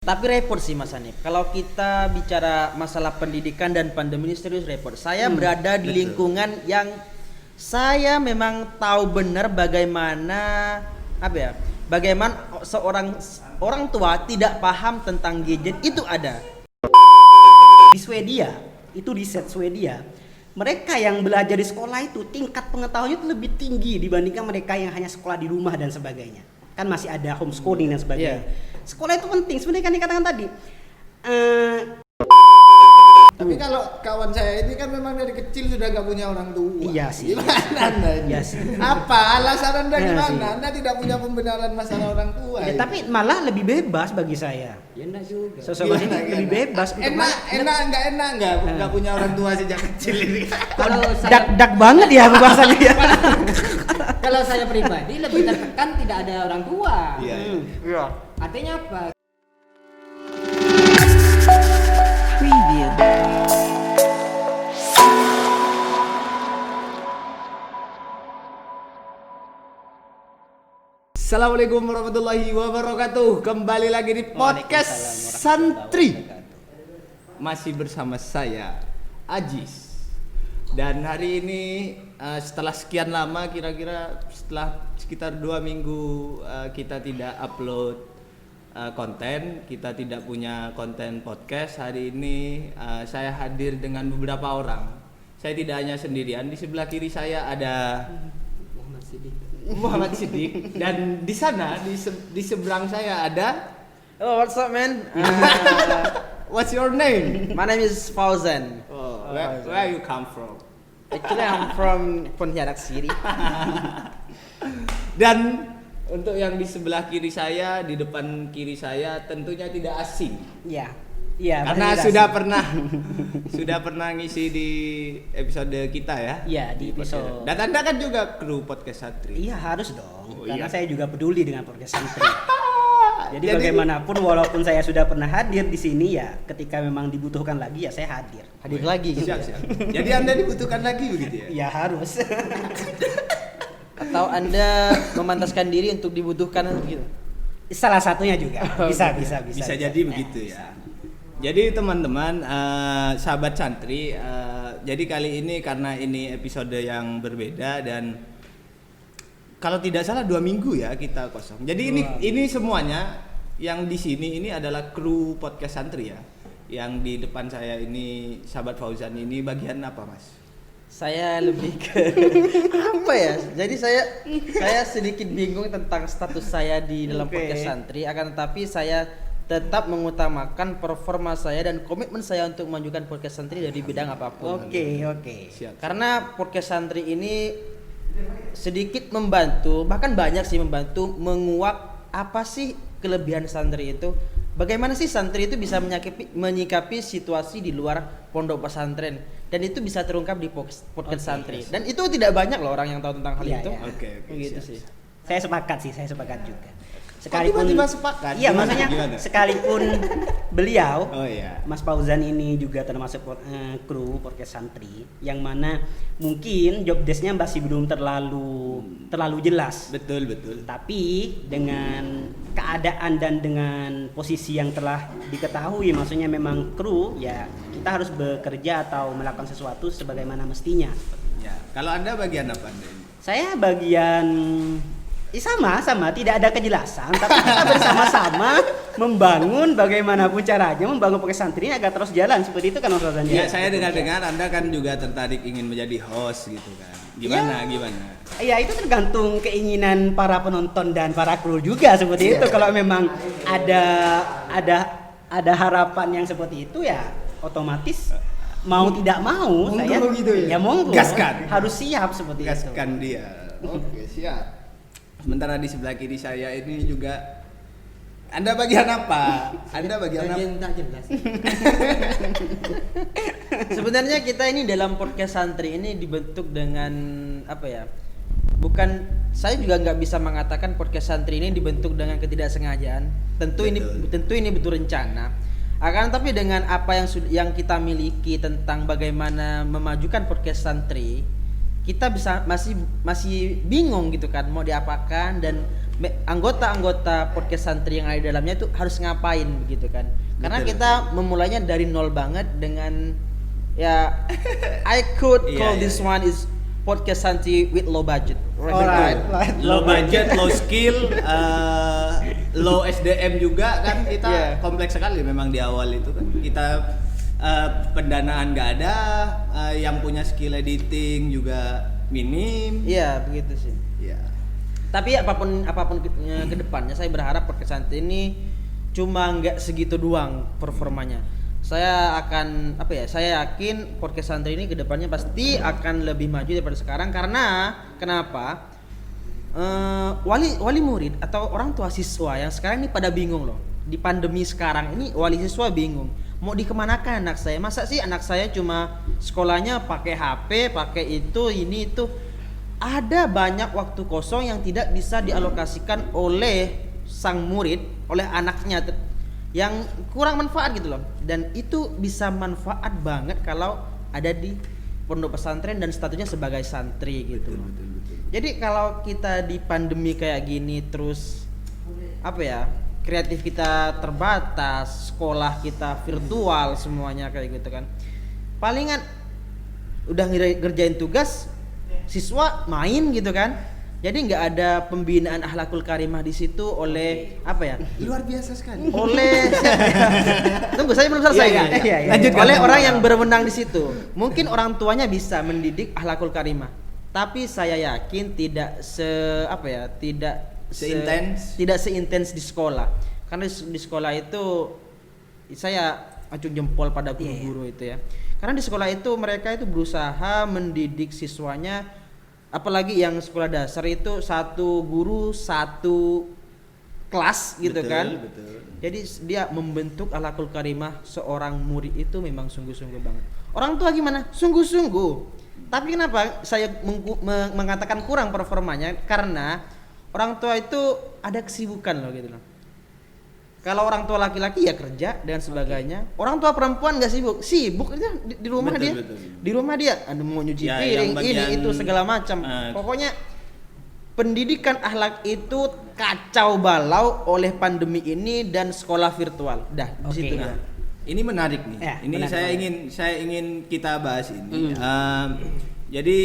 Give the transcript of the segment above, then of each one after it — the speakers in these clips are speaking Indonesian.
Tapi repot sih Mas Hanif. Kalau kita bicara masalah pendidikan dan pandemi ini serius repot. Saya berada di lingkungan yang saya memang tahu benar bagaimana bagaimana seorang orang tua tidak paham tentang gadget itu ada. Di Swedia, itu di Swedia, mereka yang belajar di sekolah itu tingkat pengetahuannya itu lebih tinggi dibandingkan mereka yang hanya sekolah di rumah dan sebagainya. Kan masih ada homeschooling dan sebagainya. Sekolah itu penting, sebenarnya kan dikatakan tadi. Tapi kalau kawan saya ini kan memang dari kecil sudah gak punya orang tua. Iya sih. Gimana Anda ini? Iya sih. Apa alasan Anda Iya gimana? sih. Anda tidak punya pembenaran masalah orang tua. Ya, ini. tapi malah lebih bebas bagi saya. Ya enggak juga. Sosok ini lebih bebas. untuk Enggak punya orang tua sejak kecil ini. Kalau saya dak banget ya bahasanya ya. kalau saya pribadi lebih tertekan tidak ada orang tua. Iya. Artinya apa? Preview. Assalamualaikum warahmatullahi wabarakatuh. Kembali lagi di podcast Santri. Masih bersama saya Ajis. Dan hari ini setelah sekian lama, kira-kira setelah sekitar 2 minggu kita tidak upload konten, kita tidak punya konten podcast. Hari ini saya hadir dengan beberapa orang. Saya tidak hanya sendirian. Di sebelah kiri saya ada Muhammad Siddiq dan di sana di seberang saya ada Oh, what's up man? What's your name? My name is Fauzan. Where you come from? Actually I'm from Pontianak City. Dan untuk yang di sebelah kiri saya, di depan kiri saya tentunya tidak asing. Iya. Iya, Karena benar, sudah sih. sudah pernah ngisi di episode kita ya. Iya, di episode. Dan Anda kan juga kru podcast Santri. Iya, harus dong. Oh, Karena iya. saya juga peduli dengan podcast Santri. Jadi bagaimanapun walaupun saya sudah pernah hadir di sini ya, ketika memang dibutuhkan lagi ya saya hadir. Hadir lagi gitu. Siap. Jadi Anda dibutuhkan lagi begitu ya? Ya harus. Atau Anda memantaskan diri untuk dibutuhkan gitu. Salah satunya juga. Bisa. Bisa jadi begitu ya. Jadi teman-teman, sahabat santri, jadi kali ini karena ini episode yang berbeda dan kalau tidak salah 2 minggu ya kita kosong. Jadi ini semuanya yang di sini ini adalah kru podcast santri ya. Yang di depan saya ini sahabat Fauzan ini bagian apa mas? Saya lebih ke apa ya? Jadi saya sedikit bingung tentang status saya di dalam podcast santri. Akan tetapi saya tetap mengutamakan performa saya dan komitmen saya untuk memajukan podcast santri dari bidang apapun. Oke. Siap. Karena podcast santri ini sedikit membantu, bahkan banyak sih membantu menguak apa sih kelebihan santri itu. Bagaimana sih santri itu bisa menyikapi situasi di luar pondok pesantren dan itu bisa terungkap di podcast santri. Dan itu tidak banyak loh orang yang tahu tentang hal Iya, itu. iya. Oke, Gitu siap. sih. Saya sepakat juga. Tiba-tiba sepakat? Iya, Gimana? maksudnya Gimana? sekalipun beliau Oh iya. Mas Fauzan ini juga termasuk kru podcast santri yang mana mungkin job desk-nya masih belum terlalu jelas. Betul. Tapi dengan keadaan dan dengan posisi yang telah diketahui, maksudnya memang kru ya kita harus bekerja atau melakukan sesuatu sebagaimana mestinya. Ya. Kalau Anda bagian apa Anda ini? Saya bagian sama tidak ada kejelasan, tapi kita bersama-sama membangun bagaimanapun caranya membangun podcast santri ini agar terus jalan seperti itu kan Mas Fauzan? Ya, saya dengar-dengar Anda kan juga tertarik ingin menjadi host gitu kan. Gimana? Ya itu tergantung keinginan para penonton dan para kru juga seperti itu. Kalau memang ada harapan yang seperti itu ya otomatis mau tidak mau Monggo saya gitu ya? monggo Gaskan. harus siap seperti itu. Gaskan dia. Oke, siap. Sementara di sebelah kiri saya ini juga Anda bagian apa? Anda bagian apa? Tak jelas. Sebenarnya kita ini dalam podcast santri ini dibentuk dengan apa ya? Bukan, saya juga nggak bisa mengatakan podcast santri ini dibentuk dengan ketidaksengajaan. Tentu ini betul rencana. Akan tapi dengan apa yang kita miliki tentang bagaimana memajukan podcast santri, kita bisa masih bingung gitu kan mau diapakan dan anggota-anggota podcast santri yang ada di dalamnya itu harus ngapain begitu kan? Karena Betul. kita memulainya dari nol banget dengan ya I could call Iya, this iya. one is podcast santri with low budget. Alright. Low budget, low skill, low SDM juga kan kita Iya. kompleks sekali memang di awal itu kan kita pendanaan nggak ada, yang punya skill editing juga minim. Iya begitu sih. Ya. Tapi apapun ke depannya saya berharap podcast santri ini cuma nggak segitu doang performanya. Saya yakin podcast santri ini ke depannya pasti akan lebih maju daripada sekarang karena kenapa? Wali murid atau orang tua siswa yang sekarang ini pada bingung loh. Di pandemi sekarang ini wali siswa bingung mau dikemanakan anak saya. Masa sih anak saya cuma sekolahnya pakai HP, pakai ini itu. Ada banyak waktu kosong yang tidak bisa dialokasikan oleh sang murid, oleh anaknya yang kurang manfaat gitu loh. Dan itu bisa manfaat banget kalau ada di pondok pesantren dan statusnya sebagai santri gitu. Betul. Jadi kalau kita di pandemi kayak gini terus kreatif kita terbatas, sekolah kita virtual semuanya kayak gitu kan. Palingan udah ngerjain tugas siswa main gitu kan. Jadi nggak ada pembinaan akhlakul karimah di situ oleh Luar biasa sekali. oleh tunggu saya belum selesai Iya, kan? iya, iya. Lanjutkan. Oleh orang yang berwenang di situ. Mungkin orang tuanya bisa mendidik akhlakul karimah, tapi saya yakin tidak tidak seintens di sekolah. Karena di sekolah itu saya acung jempol pada guru-guru itu ya. Karena di sekolah itu mereka itu berusaha mendidik siswanya, apalagi yang sekolah dasar itu satu guru satu kelas gitu kan. Betul. Jadi dia membentuk akhlakul karimah seorang murid itu memang sungguh-sungguh banget. Orang tua gimana? Sungguh-sungguh. Tapi kenapa saya mengatakan kurang performanya? Karena orang tua itu ada kesibukan loh gitu loh. Kalau orang tua laki-laki ya kerja dan sebagainya. Orang tua perempuan nggak sibuk aja di rumah Betul, dia. betul. Di rumah dia ada mau nyuci Ya, piring, yang bagian, ini itu segala macam. Pokoknya pendidikan akhlak itu kacau balau oleh pandemi ini dan sekolah virtual. Dah di situ dah. Ini menarik nih. Ya, Ini menarik. saya ingin kita bahas ini. Jadi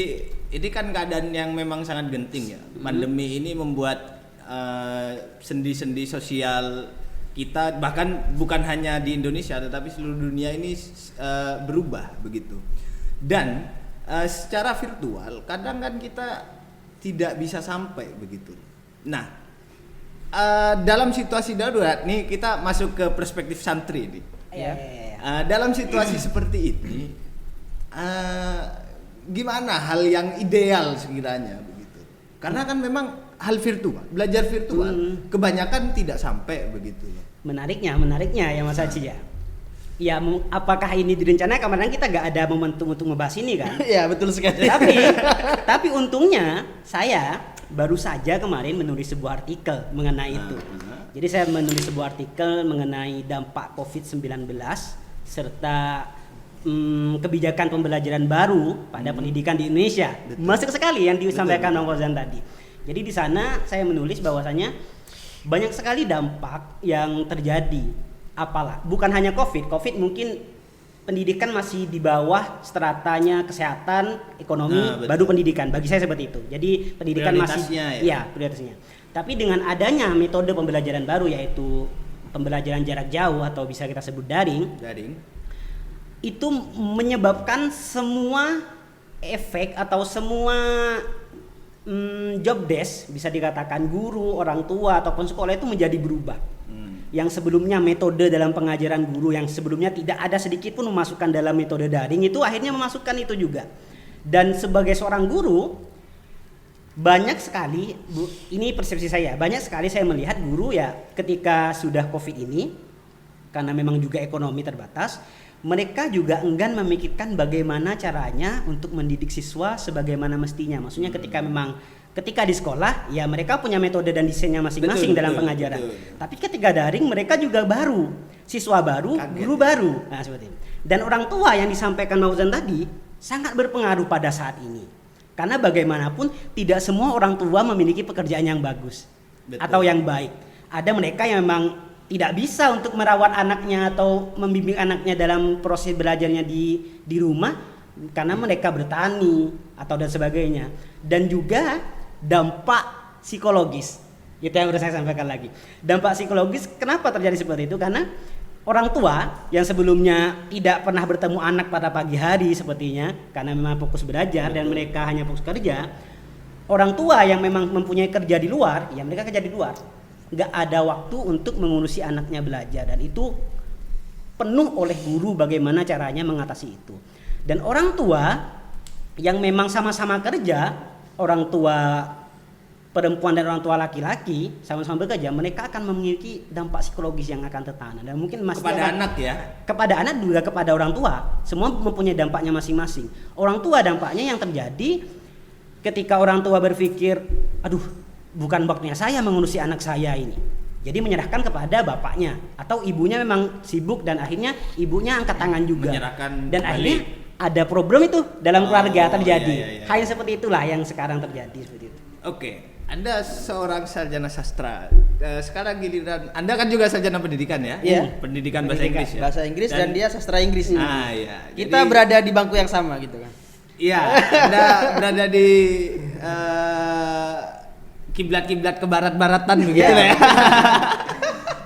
ini kan keadaan yang memang sangat genting ya. Pandemi ini membuat sendi-sendi sosial kita, bahkan bukan hanya di Indonesia tetapi seluruh dunia ini berubah begitu. Dan secara virtual kadang kan kita tidak bisa sampai begitu. Nah, dalam situasi darurat nih kita masuk ke perspektif santri nih. Iya. Dalam situasi seperti ini, gimana hal yang ideal sekiranya begitu? Karena kan memang hal virtual, belajar virtual, kebanyakan tidak sampai begitu. Menariknya ya Mas Haji ya. Ya, apakah ini direncanakan? Karena kita nggak ada momentum untuk membahas ini kan. Iya betul sekali. tapi untungnya saya baru saja kemarin menulis sebuah artikel mengenai itu. Jadi saya menulis sebuah artikel mengenai dampak COVID-19 serta kebijakan pembelajaran baru pada pendidikan di Indonesia. Masuk sekali yang disampaikan Bang Fauzan tadi. Jadi di sana saya menulis bahwasanya banyak sekali dampak yang terjadi. Apalah, bukan hanya COVID mungkin pendidikan masih di bawah stratanya kesehatan, ekonomi, baru pendidikan. Bagi saya seperti itu. Jadi pendidikan masih prioritasnya. Tapi dengan adanya metode pembelajaran baru yaitu pembelajaran jarak jauh atau bisa kita sebut daring, itu menyebabkan semua efek atau semua job desk bisa dikatakan guru, orang tua ataupun sekolah itu menjadi berubah. Yang sebelumnya metode dalam pengajaran guru yang sebelumnya tidak ada sedikit pun memasukkan dalam metode daring itu akhirnya memasukkan itu juga. Dan sebagai seorang guru banyak sekali ini persepsi saya, banyak sekali saya melihat guru ya ketika sudah Covid ini karena memang juga ekonomi terbatas, mereka juga enggan memikirkan bagaimana caranya untuk mendidik siswa sebagaimana mestinya. Maksudnya ketika di sekolah ya mereka punya metode dan desainnya masing-masing dalam pengajaran. Tapi ketika daring mereka juga baru, siswa baru, guru baru. Nah, seperti itu. Dan orang tua yang disampaikan Mauzan tadi sangat berpengaruh pada saat ini. Karena bagaimanapun tidak semua orang tua memiliki pekerjaan yang bagus. Betul. atau yang baik. Ada mereka yang memang tidak bisa untuk merawat anaknya atau membimbing anaknya dalam proses belajarnya di rumah karena mereka bertani atau dan sebagainya. Dan juga dampak psikologis. Itu yang udah saya sampaikan lagi. Dampak psikologis kenapa terjadi seperti itu? Karena orang tua yang sebelumnya tidak pernah bertemu anak pada pagi hari sepertinya karena memang fokus belajar dan mereka hanya fokus kerja. Orang tua yang memang mempunyai kerja di luar, ya mereka kerja di luar. Nggak ada waktu untuk mengurusi anaknya belajar dan itu penuh oleh guru bagaimana caranya mengatasi itu. Dan orang tua yang memang sama-sama kerja, orang tua perempuan dan orang tua laki-laki sama-sama bekerja, mereka akan memiliki dampak psikologis yang akan tertanam dan mungkin masih Kepada anak ya. kepada anak juga kepada orang tua, semua mempunyai dampaknya masing-masing. Orang tua dampaknya yang terjadi ketika orang tua berpikir, aduh bukan waktunya saya mengurusi anak saya ini. Jadi menyerahkan kepada bapaknya atau ibunya memang sibuk dan akhirnya ibunya angkat tangan juga. Menyerahkan Dan kembali. akhirnya ada problem itu dalam keluarga terjadi. Iya. Hal seperti itulah yang sekarang terjadi seperti itu. Oke, Anda seorang sarjana sastra. Sekarang giliran Anda kan juga sarjana pendidikan ya? Iya. Pendidikan bahasa Inggris ya. Bahasa Inggris dan dia sastra Inggris. Ah iya. Kita berada di bangku yang sama gitu kan. Iya, Anda berada di kiblat-kiblat ke barat-baratan begitu lah ya.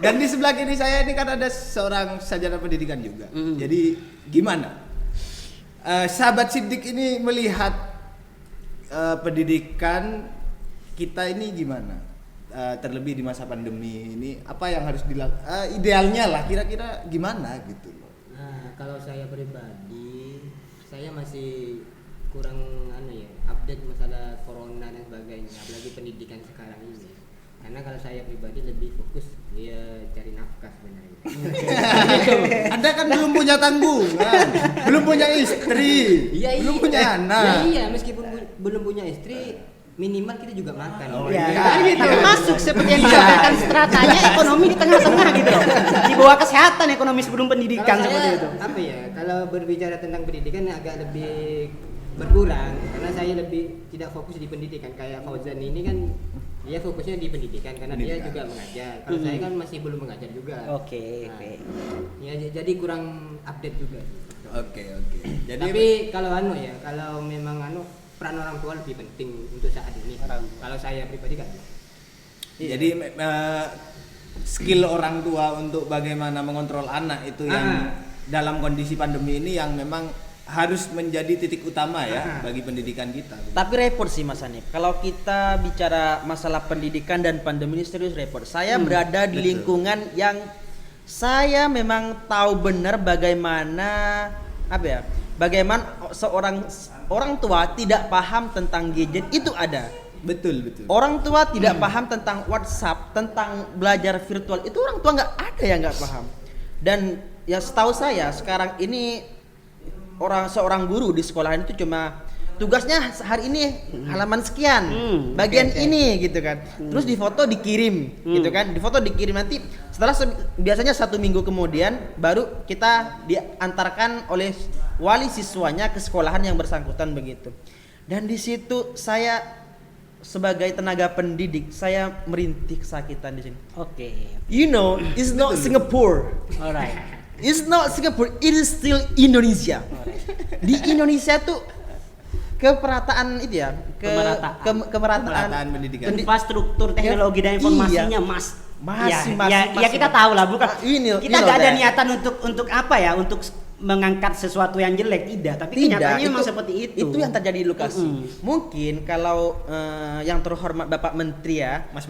Dan di sebelah kiri saya ini kan ada seorang sarjana pendidikan juga. Jadi gimana? Sahabat Siddiq ini melihat pendidikan kita ini gimana? Terlebih di masa pandemi ini apa yang harus dilakukan? Idealnya lah kira-kira gimana gitu loh. Nah, kalau saya pribadi, saya masih kurang update masalah corona dan sebagainya, apalagi pendidikan sekarang ini. Karena kalau saya pribadi lebih fokus dia cari nafkah sebenarnya. Anda kan belum punya tanggungan, belum punya istri, belum punya anak. Iya, meskipun belum punya istri, minimal kita juga makan. Ya, iya. kan gitu. Masuk seperti yang disampaikan stratanya ekonomi di tengah-tengah gitu loh. Di bawah kesehatan ekonomi sebelum pendidikan Kalau seperti saya, itu. apa ya? Kalau berbicara tentang pendidikan agak lebih berkurang karena saya lebih tidak fokus di pendidikan. Kayak Fauzan ini kan dia fokusnya di pendidikan karena dia juga mengajar. Kalau saya kan masih belum mengajar juga. Oke. Ya jadi kurang update juga. Oke. Jadi Tapi kalau kalau memang peran orang tua lebih penting untuk saat ini. Kalau saya pribadi kan. Jadi skill orang tua untuk bagaimana mengontrol anak itu yang dalam kondisi pandemi ini yang memang harus menjadi titik utama ya bagi pendidikan kita. Tapi repot sih Mas Hanif. Kalau kita bicara masalah pendidikan dan pandemi ini serius repot. Saya berada di lingkungan yang saya memang tahu benar bagaimana seorang orang tua tidak paham tentang gadget itu ada. Betul. Orang tua tidak paham tentang WhatsApp, tentang belajar virtual itu orang tua nggak ada yang nggak paham. Dan ya setahu saya sekarang ini seorang guru di sekolahan itu cuma tugasnya hari ini halaman sekian, bagian ini gitu kan. Terus di foto dikirim gitu kan. Di foto dikirim nanti setelah biasanya 1 minggu kemudian baru kita diantarkan oleh wali siswanya ke sekolahan yang bersangkutan begitu. Dan di situ saya sebagai tenaga pendidik saya merintih kesakitan di sini. Oke. You know, it's not Singapore. Alright. It's not Singapore, it is still Indonesia. Di Indonesia tuh keperataan itu ya, Kemerataan pendidikan. Infrastruktur teknologi dan informasinya masih ya kita tahu lah bukan kita nggak ada that. niatan untuk apa ya untuk mengangkat sesuatu yang jelek tapi kenyataannya memang seperti itu. Itu yang terjadi di lokasi. Mungkin kalau yang terhormat Bapak Menteri ya, Mas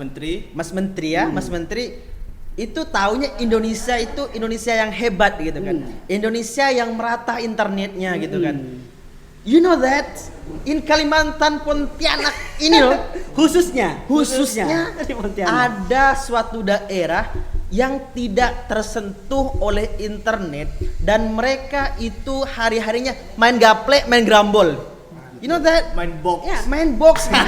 Menteri itu taunya Indonesia itu Indonesia yang hebat gitu kan. Indonesia yang merata internetnya gitu kan. You know that in Kalimantan Pontianak ini loh khususnya di Pontianak ada suatu daerah yang tidak tersentuh oleh internet dan mereka itu hari-harinya main gaplek, main grambol. You know that? Main box. Ya, main box gitu.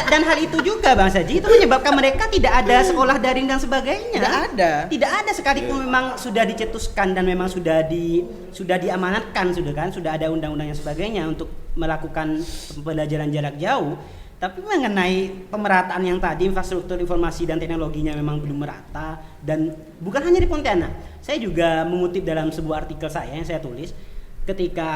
dan hal itu juga Bang Saji itu menyebabkan mereka tidak ada sekolah daring dan sebagainya. Tidak ada sekalipun memang sudah dicetuskan dan memang sudah diamanatkan sudah ada undang-undang yang sebagainya untuk melakukan pembelajaran jarak jauh. Tapi mengenai pemerataan yang tadi, infrastruktur informasi dan teknologinya memang belum merata, dan bukan hanya di Pontianak. Saya juga mengutip dalam sebuah artikel saya yang saya tulis, ketika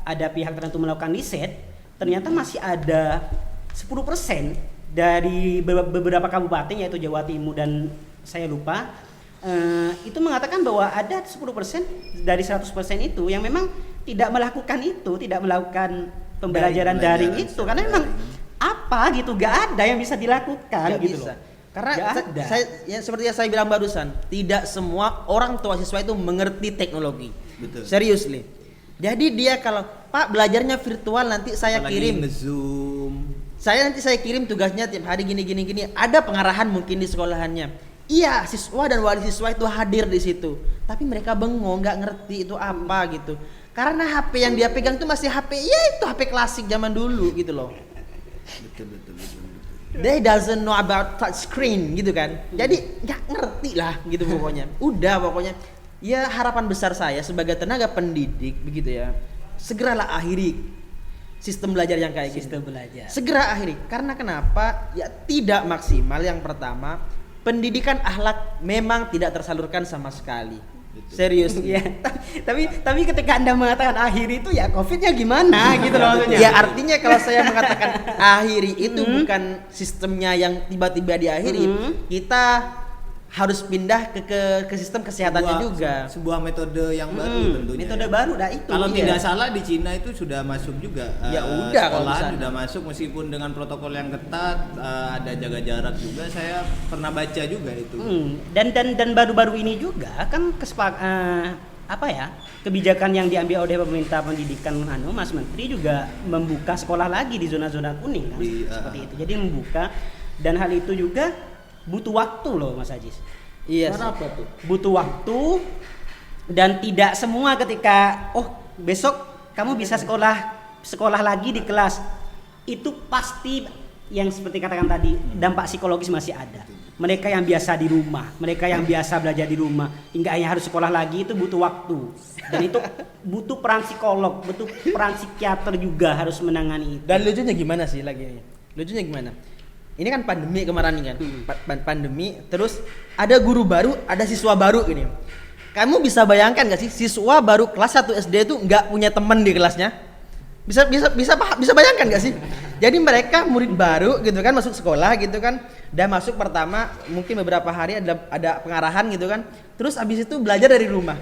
ada pihak tertentu melakukan riset, ternyata masih ada 10% dari beberapa kabupaten yaitu Jawa Timur dan saya lupa, itu mengatakan bahwa ada 10% dari 100% itu yang memang tidak melakukan pembelajaran daring itu, karena memang apa gitu, gak ada yang bisa dilakukan Gak gitu bisa. loh. Karena Gak ada. seperti yang saya bilang barusan, tidak semua orang tua siswa itu mengerti teknologi. Betul. Seriously. Jadi dia kalau Pak belajarnya virtual, nanti saya Apalagi kirim. nge-zoom. Nanti saya kirim tugasnya tiap hari gini. Ada pengarahan mungkin di sekolahannya. Iya, siswa dan wali siswa itu hadir di situ. Tapi mereka bengong, nggak ngerti itu apa gitu. Karena HP yang dia pegang itu masih HP, ya itu HP klasik zaman dulu gitu loh. Betul. They doesn't know about touch screen gitu kan. Jadi nggak ngerti lah gitu pokoknya. Udah pokoknya. Ya harapan besar saya sebagai tenaga pendidik begitu ya. Segeralah akhiri sistem belajar yang kayak Sistem gitu. belajar. Segera akhiri. Karena kenapa? Ya tidak maksimal yang pertama. Pendidikan akhlak memang tidak tersalurkan sama sekali. Serius. Ya, tapi ketika Anda mengatakan akhir itu ya Covid-nya gimana gitu loh maksudnya. Ya artinya kalau saya mengatakan akhiri itu bukan sistemnya yang tiba-tiba diakhiri. Kita harus pindah ke sistem kesehatannya juga. Sebuah metode yang baru tentunya. Metode baru dah itu. Kalau iya. tidak salah di Cina itu sudah masuk juga. Ya udah kalau sekolahan di sana. sudah masuk meskipun dengan protokol yang ketat, ada jaga jarak juga. Saya pernah baca juga itu. Dan baru-baru ini juga kan kebijakan yang diambil oleh pemerintah pendidikan Mas Menteri juga membuka sekolah lagi di zona-zona kuning kan, seperti itu. Jadi membuka, dan hal itu juga butuh waktu loh Mas Ajis. Iya. Kenapa tuh? Butuh waktu, dan tidak semua ketika besok kamu bisa sekolah lagi di kelas, itu pasti yang seperti katakan tadi, dampak psikologis masih ada. Mereka yang biasa di rumah, mereka yang biasa belajar di rumah, hingga hanya harus sekolah lagi, itu butuh waktu. Dan itu butuh peran psikolog, butuh peran psikiater juga harus menangani itu. Dan lucunya gimana sih lagi ini? Lucunya gimana? Ini kan pandemi kemarin nih kan. Pandemi, terus ada guru baru, ada siswa baru gini. Kamu bisa bayangkan gak sih siswa baru kelas 1 SD itu nggak punya teman di kelasnya? Bisa bayangkan gak sih? Jadi mereka murid baru gitu kan, masuk sekolah gitu kan, dan masuk pertama mungkin beberapa hari ada pengarahan gitu kan, terus abis itu belajar dari rumah.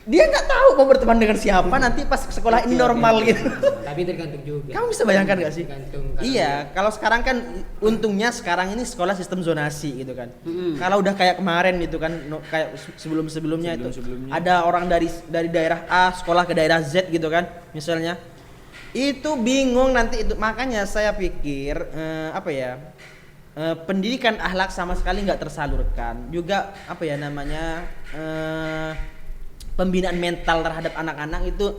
Dia nggak tahu mau berteman dengan siapa nanti pas sekolah ini normal gitu. Tapi tergantung juga. Kamu bisa bayangkan gak sih? Tergantung. Iya, kalau sekarang kan untungnya sekarang ini sekolah sistem zonasi gitu kan. Kalau udah kayak kemarin gitu kan, kayak sebelum-sebelumnya itu ada orang dari daerah A sekolah ke daerah Z gitu kan, misalnya. Itu bingung nanti itu, makanya saya pikir pendidikan akhlak sama sekali nggak tersalurkan. Juga pembinaan mental terhadap anak-anak itu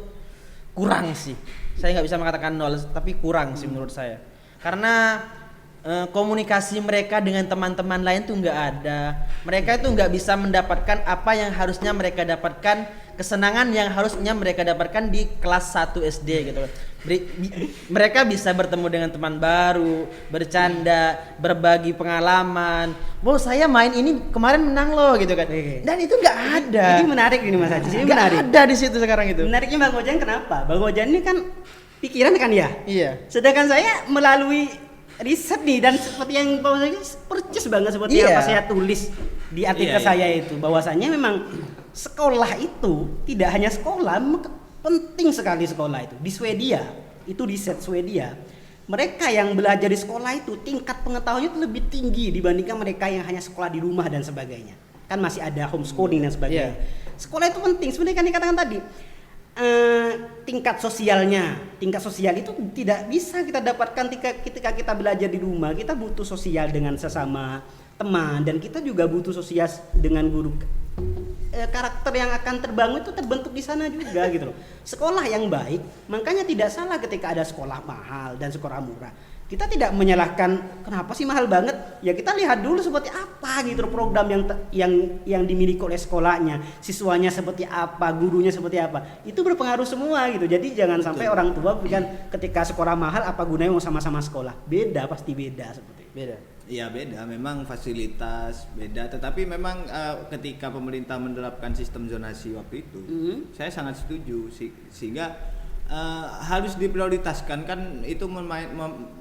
kurang sih. Saya nggak bisa mengatakan nol, tapi kurang sih menurut saya. Karena komunikasi mereka dengan teman-teman lain tuh nggak ada. Mereka itu nggak bisa mendapatkan apa yang harusnya mereka dapatkan, kesenangan yang harusnya mereka dapatkan di kelas 1 SD gitu. Mereka bisa bertemu dengan teman baru, bercanda, berbagi pengalaman. Wow, saya main ini kemarin menang loh gitu kan. Dan itu nggak ada. Ini menarik ini Mas Ajis, ini Nggak menarik. ada di situ sekarang itu. Menariknya Bang Ojan kenapa? Bang Ojan ini kan pikiran kan ya? Iya. Sedangkan saya melalui riset nih, dan seperti yang Pak Ojan percis banget seperti Iya. apa saya tulis di artikel saya itu, bahwasanya memang sekolah itu tidak hanya sekolah, penting sekali sekolah itu. Di Swedia, itu riset Swedia, mereka yang belajar di sekolah itu tingkat pengetahuannya itu lebih tinggi dibandingkan mereka yang hanya sekolah di rumah dan sebagainya. Kan masih ada homeschooling dan sebagainya. Sekolah itu penting, sebenarnya kan dikatakan tadi. Tingkat sosial itu tidak bisa kita dapatkan ketika kita belajar di rumah. Kita butuh sosial dengan sesama teman, dan kita juga butuh sosial dengan guru. Karakter yang akan terbangun itu terbentuk di sana juga gitu loh. Sekolah yang baik, makanya tidak salah ketika ada sekolah mahal dan sekolah murah. Kita tidak menyalahkan kenapa sih mahal banget. Ya kita lihat dulu seperti apa gitu loh program yang dimiliki oleh sekolahnya, siswanya seperti apa, gurunya seperti apa. Itu berpengaruh semua gitu. Jadi jangan sampai orang tua bilang ketika sekolah mahal apa gunanya mau sama-sama sekolah. Beda, pasti beda seperti itu. Beda. Iya beda, memang fasilitas beda. Tetapi memang ketika pemerintah menerapkan sistem zonasi waktu itu, saya sangat setuju sehingga harus diprioritaskan kan itu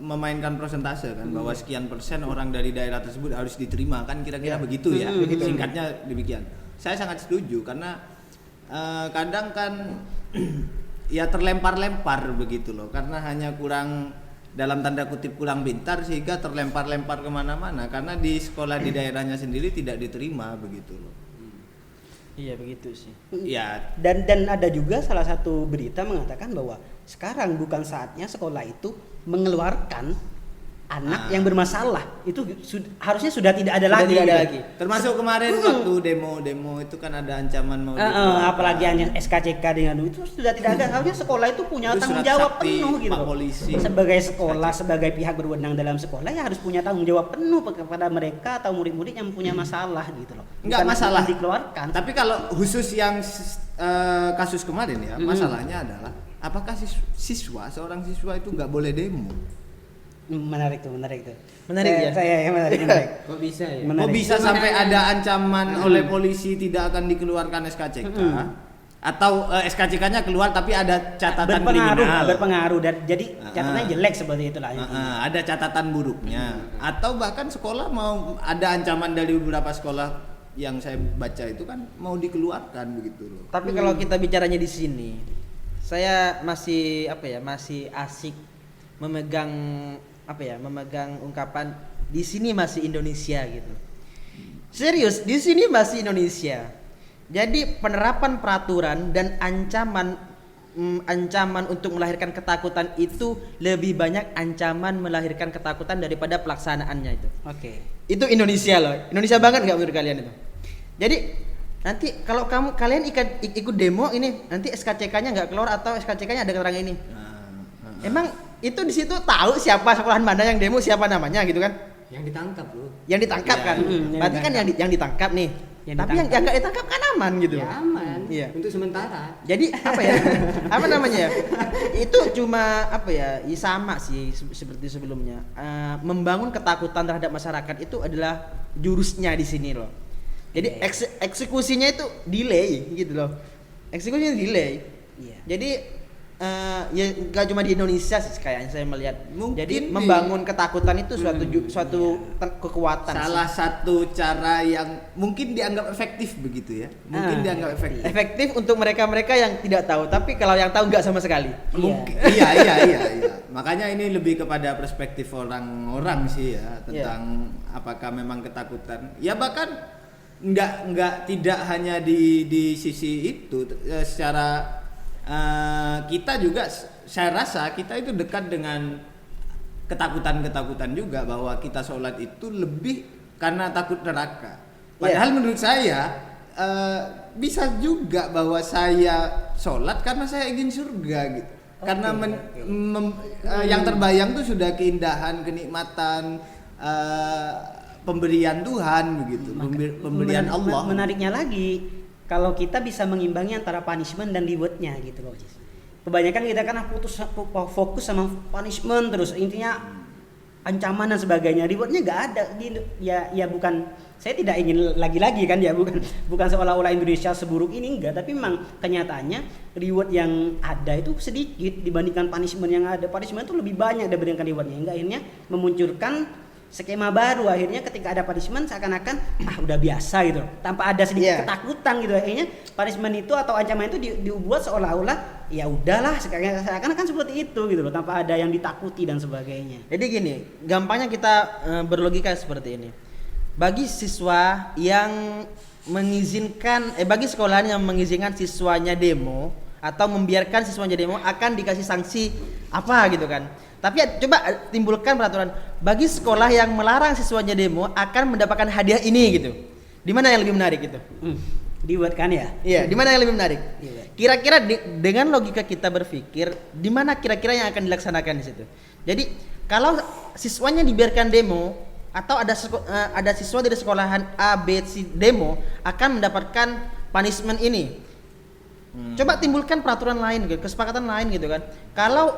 memainkan persentase kan bahwa sekian persen orang dari daerah tersebut harus diterima kan kira-kira begitu ya. Singkatnya demikian. Saya sangat setuju karena kadang kan ya terlempar-lempar begitu loh karena hanya kurang dalam tanda kutip kurang pintar sehingga terlempar-lempar kemana-mana karena di sekolah di daerahnya sendiri tidak diterima begitu loh. Iya begitu sih. Ya. Dan ada juga salah satu berita mengatakan bahwa sekarang bukan saatnya sekolah itu mengeluarkan anak yang bermasalah. Itu harusnya sudah tidak ada lagi. Tidak ada lagi. Termasuk kemarin waktu demo itu kan ada ancaman mau apalagi hanya SKCK dengan itu sudah tidak ada. Harusnya sekolah itu punya Itu tanggung surat jawab sakti penuh gitu. Pak Polisi. Sebagai sekolah, sebagai pihak berwenang dalam sekolah ya harus punya tanggung jawab penuh kepada mereka atau murid-murid yang punya masalah gitu loh. Enggak Bukan masalah dikeluarkan. Tapi kalau khusus yang kasus kemarin ya, masalahnya adalah apakah seorang siswa itu nggak boleh demo? Menarik tuh. Menarik ya? Saya menarik. Kok bisa ya? Kok bisa sampai ada ancaman oleh polisi tidak akan dikeluarkan SKCK atau SKCK-nya keluar tapi ada catatan kriminal. Berpengaruh dan jadi catatannya jelek seperti itulah. Ada catatan buruknya atau bahkan sekolah mau ada ancaman dari beberapa sekolah yang saya baca itu kan mau dikeluarkan begitu loh. Tapi kalau kita bicaranya di sini, saya masih masih asik memegang ungkapan di sini masih Indonesia gitu. Serius, di sini masih Indonesia. Jadi penerapan peraturan dan ancaman untuk melahirkan ketakutan itu lebih banyak ancaman melahirkan ketakutan daripada pelaksanaannya itu. Oke. Itu Indonesia loh. Indonesia banget nggak menurut kalian itu? Jadi nanti kalau kalian ikut demo ini nanti SKCK-nya nggak keluar atau SKCK-nya ada keterangan ini. Emang itu di situ tahu siapa sekolahan mana yang demo, siapa namanya gitu kan? Yang ditangkap bro. Yang ditangkap kan? Berarti kan yang ditangkap nih. Tapi yang nggak ditangkap kan aman gitu. Ya aman. Iya. Untuk sementara. Jadi apa ya? Apa namanya ya? Itu cuma sama sih seperti sebelumnya. Membangun ketakutan terhadap masyarakat itu adalah jurusnya di sini loh. Jadi eksekusinya itu delay gitu loh. Eksekusinya delay. Iya. Jadi ya nggak cuma di Indonesia sih kayaknya saya melihat. Jadi membangun ketakutan itu suatu kekuatan. Salah satu cara yang mungkin dianggap efektif begitu ya. Mungkin dianggap efektif. Efektif untuk mereka-mereka yang tidak tahu, tapi kalau yang tahu nggak sama sekali. Iya. Makanya ini lebih kepada perspektif orang-orang sih ya tentang apakah memang ketakutan. Ya bahkan tidak hanya di sisi itu secara kita juga saya rasa kita itu dekat dengan ketakutan juga bahwa kita sholat itu lebih karena takut neraka. Padahal menurut saya bisa juga bahwa saya sholat karena saya ingin surga gitu. Karena yang terbayang tuh sudah keindahan, kenikmatan, pemberian Tuhan begitu, pemberian Allah. Menariknya lagi kalau kita bisa mengimbangi antara punishment dan rewardnya gitu loh. Kebanyakan kita kan fokus sama punishment terus, intinya ancaman dan sebagainya, rewardnya nggak ada. Ya bukan, saya tidak ingin lagi-lagi kan ya, bukan seolah-olah Indonesia seburuk ini, enggak, tapi memang kenyataannya reward yang ada itu sedikit dibandingkan punishment yang ada. Punishment itu lebih banyak dibandingkan rewardnya, hingga akhirnya memunculkan skema baru. Akhirnya ketika ada punishment seakan-akan udah biasa gitu tanpa ada sedikit ketakutan gitu. Akhirnya punishment itu atau ancaman itu dibuat seolah-olah ya udahlah, seakan-akan seperti itu gitu loh, tanpa ada yang ditakuti dan sebagainya. Jadi gini, gampangnya kita berlogika seperti ini. Bagi siswa yang mengizinkan bagi sekolahan yang mengizinkan siswanya demo atau membiarkan siswanya demo akan dikasih sanksi apa gitu kan. Tapi coba timbulkan peraturan bagi sekolah yang melarang siswanya demo akan mendapatkan hadiah ini gitu. Di mana yang lebih menarik gitu? Dibuatkan ya? Iya, di mana yang lebih menarik? Kira-kira dengan logika kita berpikir, di mana kira-kira yang akan dilaksanakan di situ? Jadi Kalau siswanya dibiarkan demo atau ada siswa dari sekolahan A, B, C demo akan mendapatkan punishment ini. Coba timbulkan peraturan lain, gitu, kesepakatan lain gitu kan. Kalau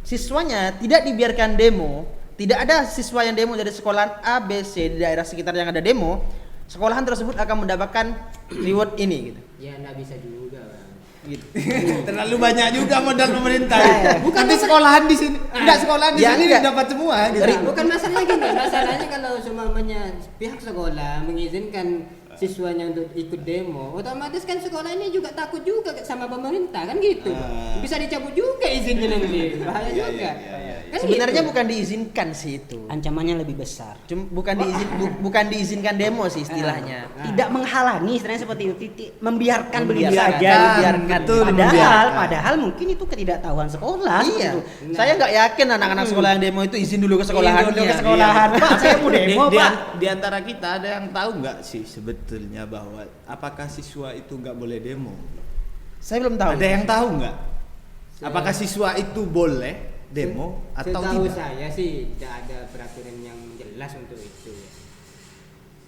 siswanya tidak dibiarkan demo, tidak ada siswa yang demo dari sekolahan A, B, C di daerah sekitar yang ada demo, sekolahan tersebut akan mendapatkan reward ini gitu. Ya nggak bisa juga, Bang. Gitu. Terlalu banyak juga modal pemerintah. Ya. Bukan di sekolahan di sini. Enggak sekolahan di Ya, sini enggak. dapat semua gitu. Bukan masalahnya gini, masalahnya kalau semuanya pihak sekolah mengizinkan siswanya untuk ikut demo, otomatis kan sekolah ini juga takut juga sama pemerintah kan gitu. Bisa dicabut juga izinnya nanti. Bahaya juga. Kan Sebenarnya gitu. bukan diizinkan sih itu. Ancamannya lebih besar. Bukan diizinkan demo sih istilahnya. Tidak menghalangi istilahnya seperti itu, membiarkan begitu Membiarkan, saja. membiarkan. Betul, Padahal mungkin itu ketidaktahuan sekolah. Iya. seperti itu. Saya nggak yakin anak-anak sekolah yang demo itu izin dulu ke sekolahannya. Izin dulu ke sekolahan. Pak, saya mau demo, Pak. Di antara kita ada yang tahu nggak sih sebetulnya bahwa apakah siswa itu nggak boleh demo? Saya belum tahu. Ada yang tahu nggak? Apakah siswa itu boleh demo atau Setahu tidak? saya sih tidak ada peraturan yang jelas untuk itu.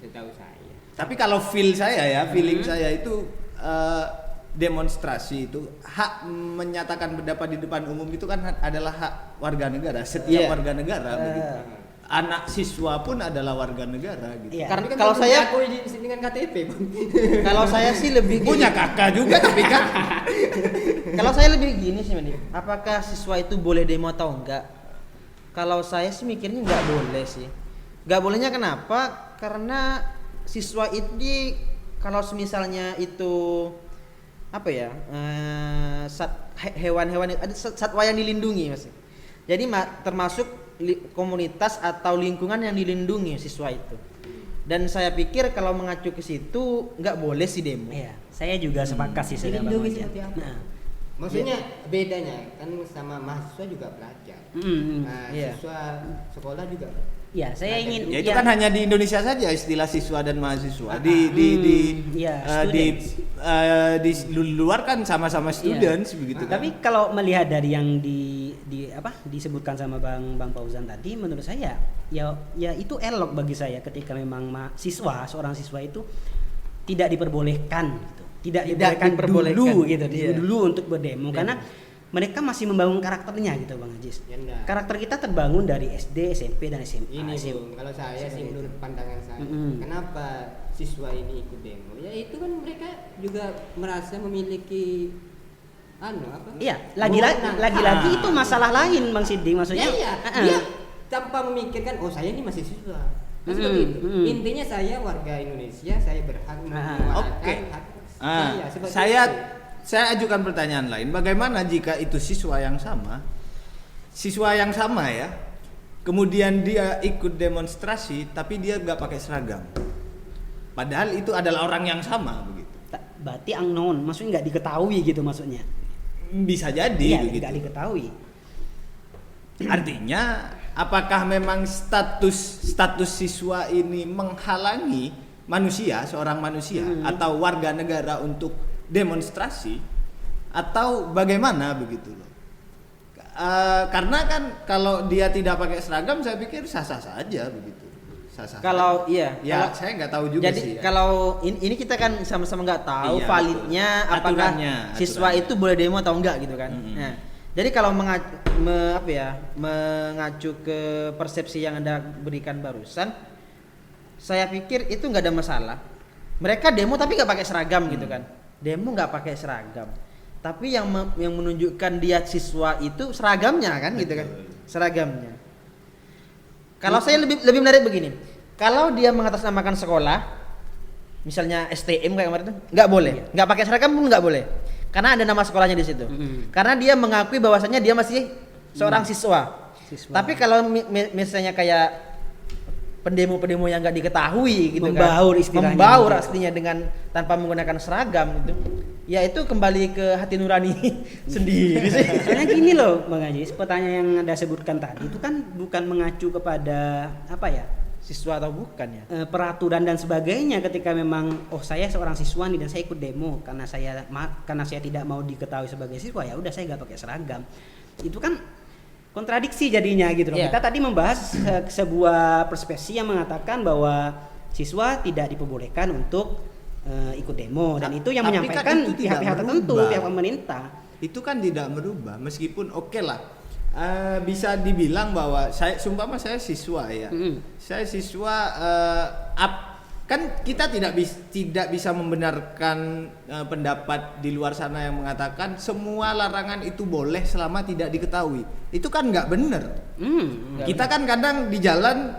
Setahu saya. Tapi kalau feeling saya itu demonstrasi itu hak menyatakan pendapat di depan umum itu kan adalah hak warga negara. Setiap Iya. warga negara begitu. Anak siswa pun adalah warga negara gitu. Iya. Karena Tapi kan kalau belum saya diakui dengan KTP, Bang. kalau saya sih lebih Punya kakak juga tapi kan kalau saya lebih gini sih Mandi. Apakah siswa itu boleh demo atau enggak? Kalau saya sih mikirnya nggak boleh sih. Nggak bolehnya kenapa? Karena siswa ini kalau misalnya itu apa ya hewan-hewan ada satwa yang dilindungi mas. Jadi termasuk komunitas atau lingkungan yang dilindungi siswa itu. Dan saya pikir kalau mengacu ke situ nggak boleh sih demo. Iya, saya juga sepakat sih saya Bang Dilindungi Ojek. seperti apa? Nah, Maksudnya bedanya kan sama mahasiswa juga belajar. Nah, Iya. siswa sekolah juga. ya saya ingin ya itu kan hanya di Indonesia saja istilah siswa dan mahasiswa. Di luar kan sama-sama students begitu kan. Tapi kalau melihat dari yang disebutkan sama Bang Fauzan tadi, menurut saya ya itu elok bagi saya ketika memang seorang siswa itu tidak diperbolehkan gitu. Tidak diperbolehkan dulu gitu, Iya. dulu untuk berdemo karena mereka masih membangun karakternya gitu Bang Ajis. Ya enggak. Karakter kita terbangun dari SD, SMP dan SMA. Ini Bung, kalau saya sih menurut pandangan saya, kenapa siswa ini ikut demo? Ya itu kan mereka juga merasa memiliki Iya, lagi-lagi itu masalah lain Bang Sidi maksudnya. Iya, dia tanpa memikirkan saya ini masih siswa. Kan seperti itu. Intinya saya warga Indonesia, saya berhak menyuarakan Oke. hak saya. Seperti Saya itu. saya ajukan pertanyaan lain. Bagaimana jika itu siswa yang sama ya, kemudian dia ikut demonstrasi, tapi dia nggak pakai seragam. Padahal itu adalah orang yang sama begitu. Berarti unknown, maksudnya nggak diketahui gitu maksudnya. Bisa jadi Iya, begitu. nggak diketahui. Artinya, apakah memang status siswa ini menghalangi seorang manusia atau warga negara untuk demonstrasi atau bagaimana begitu loh? Karena kan kalau dia tidak pakai seragam, saya pikir sah-sah saja begitu. Sah-sah. Kalau iya, Ya, kalau- saya nggak tahu juga jadi sih. Ya. kalau ini kita kan sama-sama nggak tahu Iya, validnya betul. apakah Aturannya. siswa itu boleh demo atau enggak gitu kan. Nah, jadi kalau mengacu ke persepsi yang Anda berikan barusan, saya pikir itu nggak ada masalah. Mereka demo tapi nggak pakai seragam gitu kan. Demo nggak pakai seragam. Tapi yang menunjukkan dia siswa itu seragamnya kan gitu kan. Seragamnya. Kalau saya lebih menarik begini. Kalau dia mengatasnamakan sekolah, misalnya STM kayak kemarin itu, nggak boleh. Nggak pakai seragam pun nggak boleh. Karena ada nama sekolahnya di situ. Karena dia mengakui bahwasannya dia masih seorang siswa. Tapi kalau misalnya kayak pendemo-pendemo yang nggak diketahui gitu Membaur kan, istilahnya membaur gitu. aslinya dengan tanpa menggunakan seragam gitu, ya itu kembali ke hati nurani sendiri sih. Soalnya gini loh Bang Ajis, pertanyaan yang Anda sebutkan tadi itu kan bukan mengacu kepada Siswa atau bukan ya? peraturan dan sebagainya ketika memang saya seorang siswa nih dan saya ikut demo karena saya tidak mau diketahui sebagai siswa, ya udah saya nggak pakai seragam. Itu kan kontradiksi jadinya gitu loh. Iya. Kita tadi membahas sebuah perspektif yang mengatakan bahwa siswa tidak diperbolehkan untuk ikut demo, dan itu yang Tapi kan menyampaikan itu tidak pihak-pihak tertentu, merubah. pihak pemerintah. Itu kan tidak merubah, meskipun oke lah. Bisa dibilang bahwa saya siswa ya. Saya siswa kan kita tidak bisa membenarkan pendapat di luar sana yang mengatakan semua larangan itu boleh selama tidak diketahui. Itu kan nggak benar. Kita kan kadang di jalan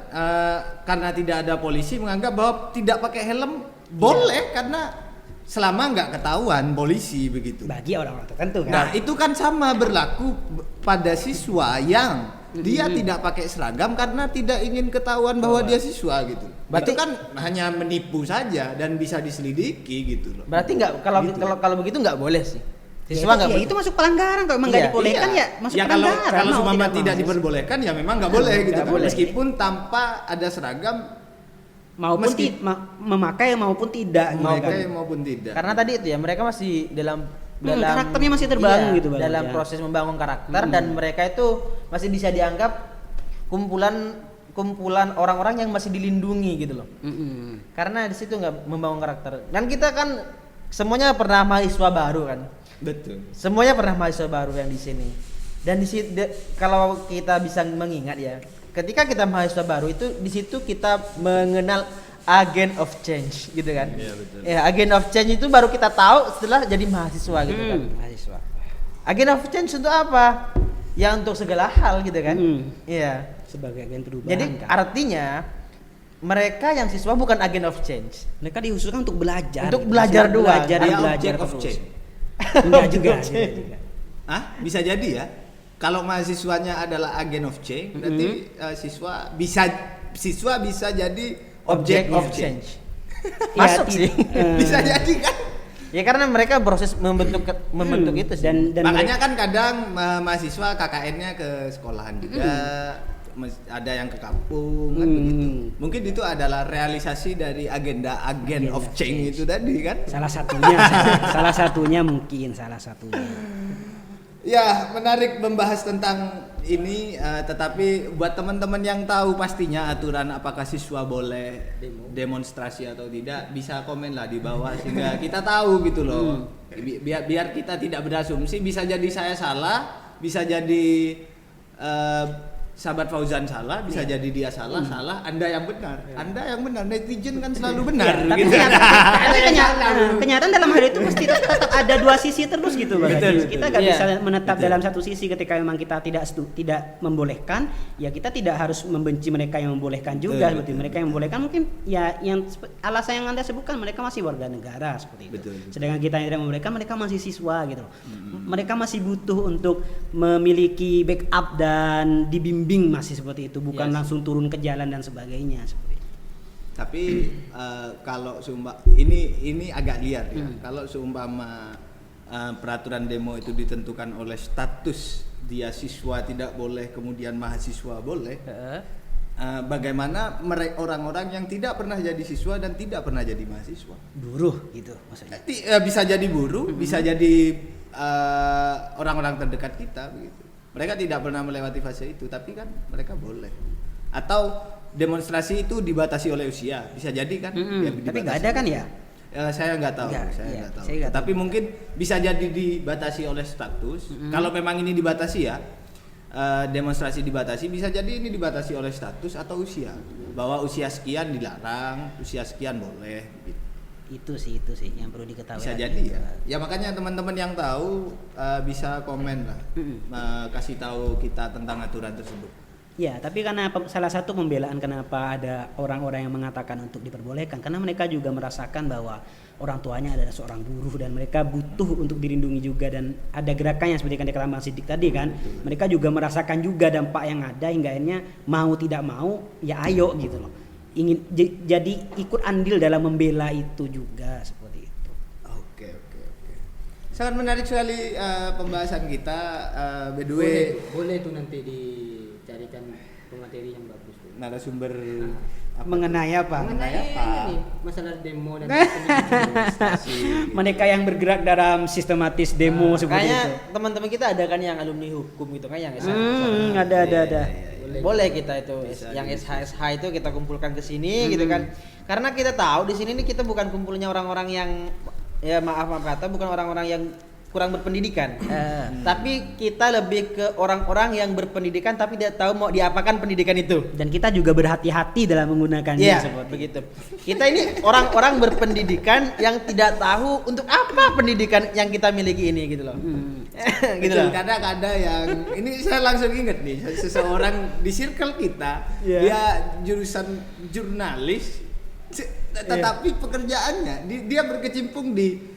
karena tidak ada polisi menganggap bahwa tidak pakai helm boleh karena selama nggak ketahuan polisi begitu. Bagi orang-orang tertentu kan. Nah itu kan sama berlaku pada siswa yang dia tidak pakai seragam karena tidak ingin ketahuan bahwa dia siswa gitu. Berarti- itu kan hanya menipu saja dan bisa diselidiki gitu loh. Berarti nggak, kalau begitu nggak boleh sih. Siswa nggak boleh. itu masuk pelanggaran, kalau memang nggak Iya. dibolehkan ya masuk Ya kalau pelanggaran. mau seumpama tidak mau. diperbolehkan ya memang nggak boleh gitu Nggak kan. boleh. Meskipun tanpa ada seragam maupun meski- memakai maupun tidak gitu maupun kan. maupun tidak. Karena tadi itu ya, mereka masih dalam karakternya masih terbangun iya, gitu, Bang, dalam ya. proses membangun karakter, dan mereka itu masih bisa dianggap kumpulan orang-orang yang masih dilindungi gitu loh. Karena di situ nggak membangun karakter. Dan kita kan semuanya pernah mahasiswa baru kan. Betul. Semuanya pernah mahasiswa baru yang di sini. Dan di situ kalau kita bisa mengingat ya, ketika kita mahasiswa baru itu di situ kita mengenal agent of change gitu kan. Iya, betul. Ya, agent of change itu baru kita tahu setelah jadi mahasiswa gitu kan. Mahasiswa. Agent of change untuk apa? Ya untuk segala hal gitu kan. Iya. Sebagai agen perubahan. Jadi kan. artinya mereka yang siswa bukan agent of change. Mereka diusulkan untuk belajar. Untuk belajar doang. Belajar Dia dan belajar object of terus. change. Enggak juga, enggak juga. Ah, bisa jadi ya. Kalau mahasiswanya adalah agent of change, berarti siswa bisa jadi Object of change. change. Ya, Masuk sih. Bisa jadi kan? Ya karena mereka proses membentuk itu sih. Dan Makanya kan kadang mahasiswa KKN-nya ke sekolahan juga, ada yang ke kampung kan begitu. Mungkin itu adalah realisasi dari agenda agen of change itu tadi kan? salah satunya salah satunya. Ya, menarik membahas tentang ini, tetapi buat teman-teman yang tahu pastinya aturan apakah siswa boleh demonstrasi atau tidak, bisa komen lah di bawah sehingga kita tahu gitu loh. Biar kita tidak berasumsi, bisa jadi saya salah, bisa jadi sahabat Fauzan salah, bisa jadi dia salah, Anda yang benar. Anda yang benar, netizen kan selalu benar Tapi gitu. kenyataan dalam hal itu mesti tetap ada dua sisi terus gitu Bang. Betul, Kita nggak Iya. bisa menetap Betul. dalam satu sisi ketika memang kita tidak membolehkan, ya kita tidak harus membenci mereka yang membolehkan juga. Betul, Seperti betul. mereka yang membolehkan mungkin ya yang alasan yang Anda sebutkan, mereka masih warga negara seperti itu. Betul, betul. Sedangkan kita yang tidak membolehkan, mereka masih siswa gitu loh. Mereka masih butuh untuk memiliki backup dan dibimbing masih seperti itu, bukan Yes. langsung turun ke jalan dan sebagainya seperti itu. Tapi kalau ini agak liar ya. Kalau seumpama peraturan demo itu ditentukan oleh status dia siswa tidak boleh, kemudian mahasiswa boleh. Bagaimana orang-orang yang tidak pernah jadi siswa dan tidak pernah jadi mahasiswa? Buruh gitu maksudnya. Bisa jadi buruh, bisa jadi orang-orang terdekat kita begitu. Mereka tidak pernah melewati fase itu, tapi kan mereka boleh. Atau demonstrasi itu dibatasi oleh usia, bisa jadi kan? Ya, Tapi dibatasi. nggak ada kan ya? Saya nggak tahu, Nggak, saya iya, nggak tahu. saya nggak Tapi mungkin bisa jadi dibatasi oleh status. Kalau memang ini dibatasi ya, demonstrasi dibatasi, bisa jadi ini dibatasi oleh status atau usia. Bahwa usia sekian dilarang, usia sekian boleh. Gitu. Itu sih yang perlu diketahui. Bisa lagi. jadi ya. Ya makanya teman-teman yang tahu bisa komen lah, kasih tahu kita tentang aturan tersebut. Ya, tapi karena salah satu pembelaan kenapa ada orang-orang yang mengatakan untuk diperbolehkan, karena mereka juga merasakan bahwa orang tuanya adalah seorang buruh dan mereka butuh untuk dilindungi juga, dan ada gerakan yang seperti yang dikatakan Bang Sidik tadi kan. Mereka juga merasakan juga dampak yang ada hingga akhirnya mau tidak mau ya ayo gitu loh. Ingin jadi ikut andil dalam membela itu juga seperti itu. Oke. Sangat menarik sekali pembahasan kita. By the way, Boleh tuh nanti dicarikan pemateri yang bagus tuh. narasumber Mengenai apa? Mengenai apa? ini masalah demo dan Mereka yang bergerak dalam sistematis demo seperti Kayaknya itu. teman-teman kita ada kan yang alumni hukum gitu kan yang SH. Ada. Boleh kita itu yang SH itu kita kumpulkan ke sini gitu kan. Karena kita tahu di sini nih kita bukan kumpulnya orang-orang yang ya maaf kata bukan orang-orang yang kurang berpendidikan. Tapi kita lebih ke orang-orang yang berpendidikan tapi tidak tahu mau diapakan pendidikan itu. Dan kita juga berhati-hati dalam menggunakannya Iya, seperti begitu. Kita ini orang-orang berpendidikan yang tidak tahu untuk apa pendidikan yang kita miliki ini gitu loh. Gitu loh. Kadang ada yang ini saya langsung ingat nih seseorang di circle kita Iya. dia jurusan jurnalis tetapi pekerjaannya dia berkecimpung di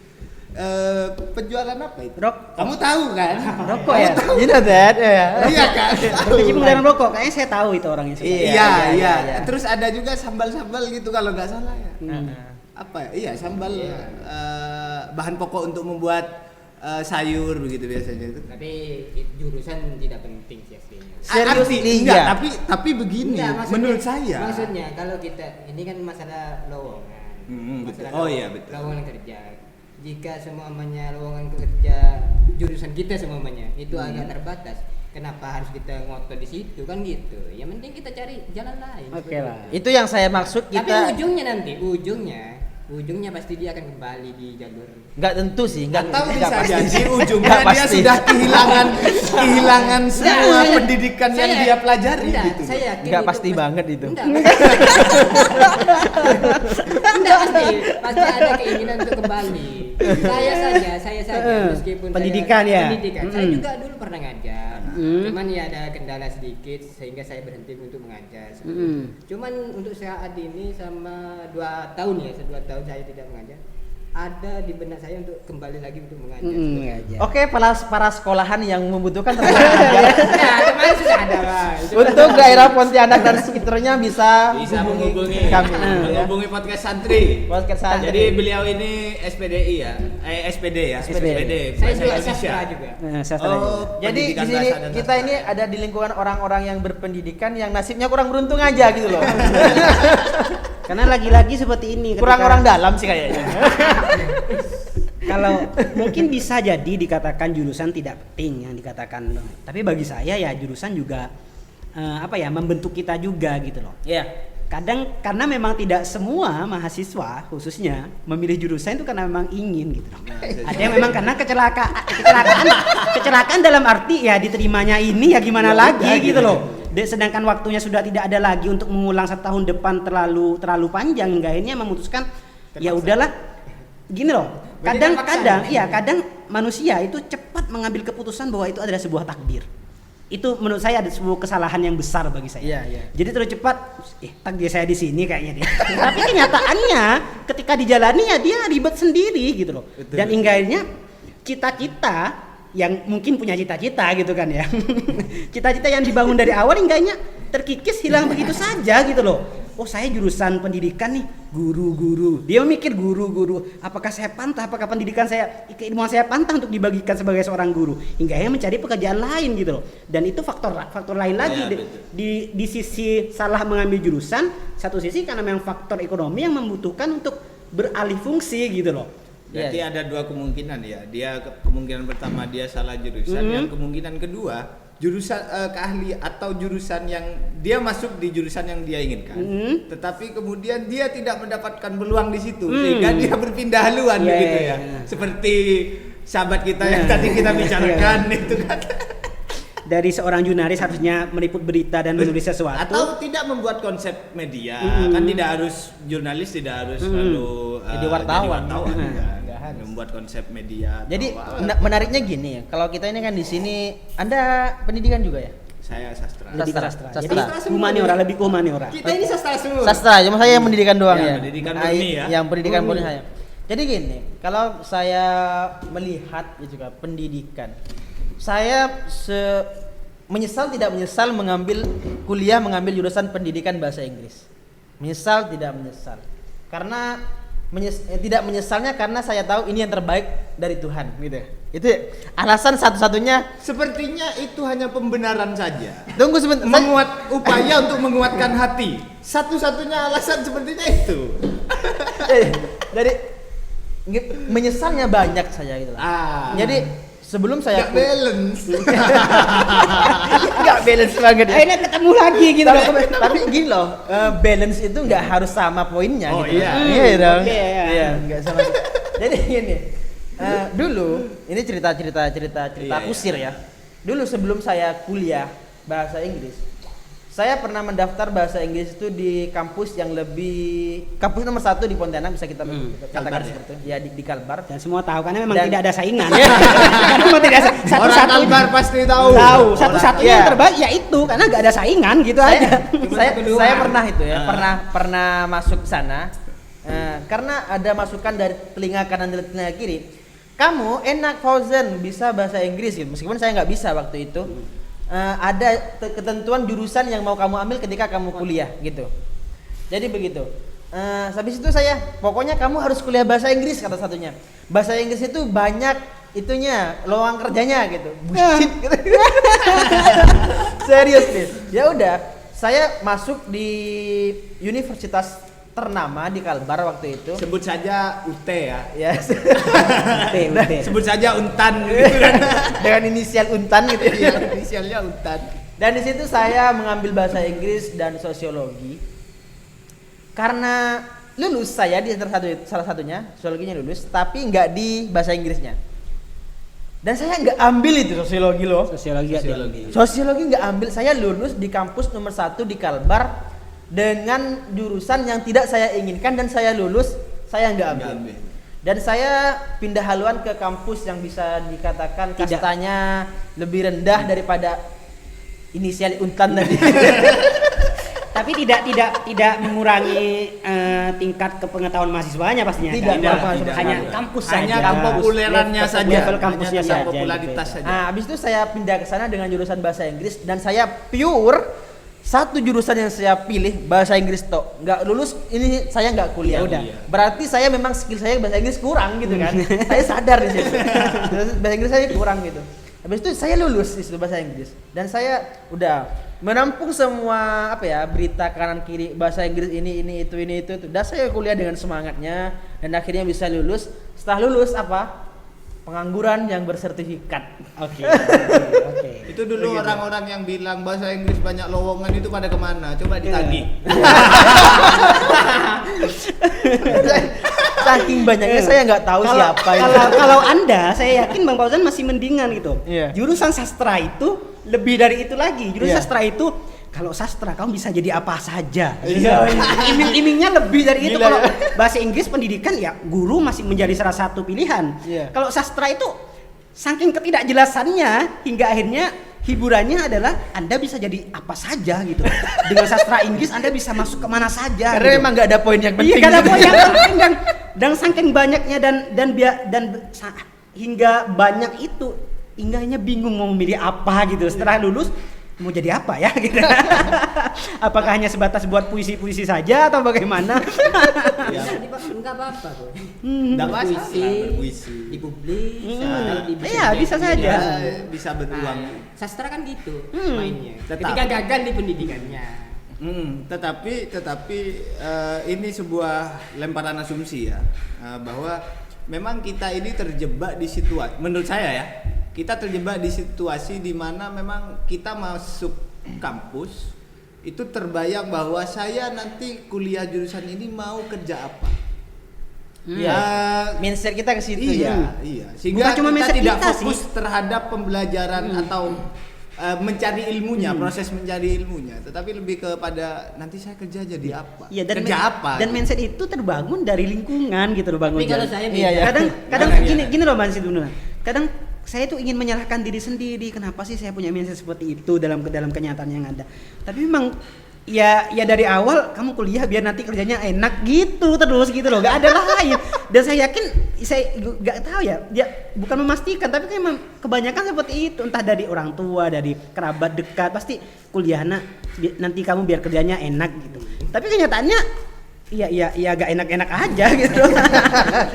penjualan apa itu? Kamu tahu kan? Rokok ya? You know that, ya. Iya kan? Berkecimpung dalam rokok, kayaknya saya tahu itu orangnya. Iya. Terus ada juga sambal-sambal gitu kalau nggak salah ya. Apa ya? Iya, sambal bahan pokok untuk membuat sayur begitu biasanya itu. tapi jurusan tidak penting sih aslinya. Serius Enggak, iya. tapi begini menurut saya. Maksudnya kalau kita ini kan masalah lowongan. Betul. Masalah Oh iya, betul. Lowongan kerja. Jika semuanya lowongan kerja jurusan kita semuanya itu agak terbatas. Kenapa harus kita ngotot di situ kan gitu? Yang penting kita cari jalan lain. Oke lah. Itu yang saya maksud Tapi kita ujungnya pasti dia akan kembali di jalur. nggak tentu sih, Atau bisa pasti. jadi ujungnya Nggak dia pasti. sudah kehilangan semua pendidikan yang dia pelajari Enggak, gitu. saya yakin Nggak itu pasti banget itu. Enggak, enggak pasti ada keinginan untuk kembali. Saya saja meskipun Pendidikan saya, ya? Pendidikan. Saya juga dulu pernah ngajar. Cuman ya ada kendala sedikit sehingga saya berhenti untuk mengajar. Cuman untuk saat ini sama 2 tahun ya, 2 tahun saya tidak mengajar. Ada di benak saya untuk kembali lagi untuk mengajar. Oke, para sekolahan yang membutuhkan tenaga pengajar Nah, kemarin sudah ada lah. Itu untuk daerah Pontianak dan sekitarnya bisa menghubungi kami. menghubungi podcast santri. Podcast santri. Jadi beliau ini SPDI ya, SPD ya, SPD. saya juga Bahasa sastra Indonesia. juga. Jadi di Pendidikan sini bahasa dan kita sastra. ini ada di lingkungan orang-orang yang berpendidikan yang nasibnya kurang beruntung aja gitu loh. Karena lagi-lagi seperti ini. Kurang orang dalam sih kayaknya. Kalau mungkin bisa jadi dikatakan jurusan tidak penting yang dikatakan, tapi bagi saya ya jurusan juga membentuk kita juga gitu loh. Iya. Kadang karena memang tidak semua mahasiswa khususnya memilih jurusan itu karena memang ingin gitu loh. Ada yang memang karena kecelakaan dalam arti ya diterimanya ini ya gimana lagi gitu loh. Sedangkan waktunya sudah tidak ada lagi untuk mengulang setahun depan terlalu panjang hingga akhirnya memutuskan ya udahlah gini loh. Kadang manusia itu cepat mengambil keputusan bahwa itu adalah sebuah takdir. Itu menurut saya ada sebuah kesalahan yang besar bagi saya. Iya. Jadi terlalu cepat takdir saya di sini kayaknya dia. Tapi kenyataannya ketika dijalani ya dia ribet sendiri gitu loh. Betul. Dan hingga akhirnya cita-cita yang mungkin punya cita-cita gitu kan ya. Cita-cita yang dibangun dari awal enggaknya terkikis hilang begitu saja gitu loh. Oh saya jurusan pendidikan nih, guru-guru. Dia mikir guru-guru. Apakah saya pantas? Apakah pendidikan saya, keilmuan saya pantas untuk dibagikan sebagai seorang guru? Hingga akhirnya mencari pekerjaan lain gitu loh. Dan itu faktor lain lagi di sisi salah mengambil jurusan. Satu sisi karena memang faktor ekonomi yang membutuhkan untuk beralih fungsi gitu loh. Berarti ada 2 kemungkinan ya. Kemungkinan pertama dia salah jurusan, yang kemungkinan kedua jurusan keahli atau jurusan yang dia masuk di jurusan yang dia inginkan. Tetapi kemudian dia tidak mendapatkan peluang di situ sehingga dia berpindah haluan begitu ya. Seperti sahabat kita yang tadi kita bicarakan itu kan. Dari seorang jurnalis harusnya meliput berita dan menulis sesuatu Atau tidak membuat konsep media. Kan tidak harus jurnalis, tidak harus selalu Jadi wartawan. kan. Membuat konsep media. Jadi bahwa menariknya gini, kalau kita ini kan di sini Anda pendidikan juga ya? saya sastra. lebih ke Sastra. Jadi humaniora, lebih ke humaniora. Kita ini sastra semua. Sastra, cuma saya yang pendidikan doang Ya, ya. pendidikan murni ya. Yang pendidikan murni saya. Jadi gini, kalau saya melihat gitu kan pendidikan, saya tidak menyesal mengambil mengambil jurusan pendidikan bahasa Inggris. Menyesal tidak menyesal. Karena tidak menyesalnya karena saya tahu ini yang terbaik dari Tuhan gitu. Itu alasan satu-satunya. Sepertinya itu hanya pembenaran saja. Tunggu sebentar. Upaya untuk menguatkan hati. Satu-satunya alasan sepertinya itu. Dari menyesalnya banyak saya gitu lah. Jadi sebelum saya Nggak balance. nggak balance banget ya. Akhirnya ketemu lagi gitu loh. Tapi gini loh, balance itu nggak harus sama poinnya Oh, gitu. iya. Iya dong. Oke, iya. Iya, nggak sama. Jadi gini, dulu ini cerita Iya, kusir ya. Dulu sebelum saya kuliah bahasa Inggris, saya pernah mendaftar bahasa Inggris itu di kampus yang kampus nomor 1 di Pontianak, bisa kita katakan Kalbar, seperti itu. Ya di Kalbar. Dan semua tahu karena memang Dan- tidak ada saingan. Karena memang tidak ada Orang satu-satunya. Kalbar pasti tahu. Satu-satunya Iya. yang terbaik ya itu karena nggak ada saingan gitu aja. Saya pernah itu ya, pernah masuk sana karena ada masukan dari telinga kanan dan telinga kiri. Kamu enak Fauzan bisa bahasa Inggris gitu. Meskipun saya nggak bisa waktu itu. Ada ketentuan jurusan yang mau kamu ambil ketika kamu kuliah gitu. Jadi begitu. Habis itu saya, pokoknya kamu harus kuliah bahasa Inggris kata satunya. Bahasa Inggris itu banyak itunya, lowongan kerjanya gitu. Bullshit gitu. Serius nih. Ya udah, saya masuk di universitas ternama di Kalbar waktu itu. Sebut saja UT ya. Ya. UT. Sebut saja Untan gitu kan. Dengan inisial Untan gitu ya. Iya, inisialnya Untan. Dan di situ saya mengambil bahasa Inggris dan sosiologi. Karena lulus saya di salah satunya, sosiologinya lulus, tapi nggak di bahasa Inggrisnya. Dan saya nggak ambil itu sosiologi loh. Sosiologi. Sosiologi nggak ambil, saya lulus di kampus nomor 1 di Kalbar dengan jurusan yang tidak saya inginkan dan saya lulus, saya nggak ambil. Dan saya pindah haluan ke kampus yang bisa dikatakan Tidak. kastanya lebih rendah daripada inisial Untan tadi. Tapi tidak mengurangi tingkat kepengetahuan mahasiswanya pastinya. Tidak, kan? tidak. Hanya kampus saja. Hanya kepopulerannya saja. Level kampusnya Hanya saja, popularitas gitu. saja. Nah, habis itu saya pindah ke sana dengan jurusan bahasa Inggris dan saya pure satu jurusan yang saya pilih bahasa Inggris toh. Nggak lulus ini saya nggak kuliah. Ya udah. Berarti saya memang skill saya bahasa Inggris kurang gitu kan. Saya sadar di situ. Bahasa Inggris saya kurang gitu. Habis itu saya lulus di situ bahasa Inggris dan saya udah menampung semua berita kanan kiri bahasa Inggris ini itu. Dan saya kuliah dengan semangatnya dan akhirnya bisa lulus. Setelah lulus pengangguran yang bersertifikat. Oke. Itu dulu orang-orang yang bilang bahasa Inggris banyak lowongan itu pada kemana? Coba ditagih. Saking banyaknya saya nggak tahu siapa itu. Kalau Anda, saya yakin Bang Fauzan masih mendingan gitu. Iya. Jurusan sastra itu lebih dari itu lagi. Jurusan Iya. sastra itu kalau sastra kamu bisa jadi apa saja. Iya. Iming-imingnya lebih dari itu. Gila, Kalau ya. bahasa Inggris pendidikan ya guru masih menjadi salah satu pilihan. Iya. Kalau sastra itu saking ketidakjelasannya hingga akhirnya hiburannya adalah Anda bisa jadi apa saja gitu. Dengan sastra Inggris Anda bisa masuk kemana saja. Karena gitu. memang nggak ada poin yang penting. Iya, gak ada poin yang penting dan saking banyaknya hingga banyak itu hingga hanya bingung mau memilih apa gitu. Setelah lulus mau jadi apa ya gitu. Apakah hanya sebatas buat puisi-puisi saja atau bagaimana? Enggak apa-apa kok. Nggak masalah Puisi, berpuisi. dipublish, siapa tahu Iya, bisa saja. Ya, bisa beruang. Sastra kan gitu mainnya. Tetap. Ketika gagal di pendidikannya. Tetapi ini sebuah lemparan asumsi ya, bahwa memang kita ini terjebak di situasi, menurut saya ya, kita terjebak di situasi di mana memang kita masuk kampus itu terbayang bahwa saya nanti kuliah jurusan ini mau kerja apa. Iya. Mindset kita ke situ ya. Iya. Sehingga Bukan cuma kita mindset tidak kita fokus terhadap pembelajaran atau mencari ilmunya, proses mencari ilmunya, tetapi lebih kepada nanti saya kerja jadi apa? Iya, kerja apa? Dan mindset itu terbangun dari lingkungan gitu loh Bang Tapi kalau Ojan. saya Iya, beda. iya. Kadang Gimana? gini loh Bang Sidun. Kadang saya tuh ingin menyalahkan diri sendiri, kenapa sih saya punya mindset seperti itu dalam kenyataan yang ada. Tapi memang ya dari awal kamu kuliah biar nanti kerjanya enak gitu terus gitu loh, gak ada lain. Dan saya yakin, saya gak tahu ya, dia bukan memastikan tapi kan memang kebanyakan seperti itu, entah dari orang tua, dari kerabat dekat, pasti kuliah nanti kamu biar kerjanya enak gitu. Tapi kenyataannya iya agak enak-enak aja gitu.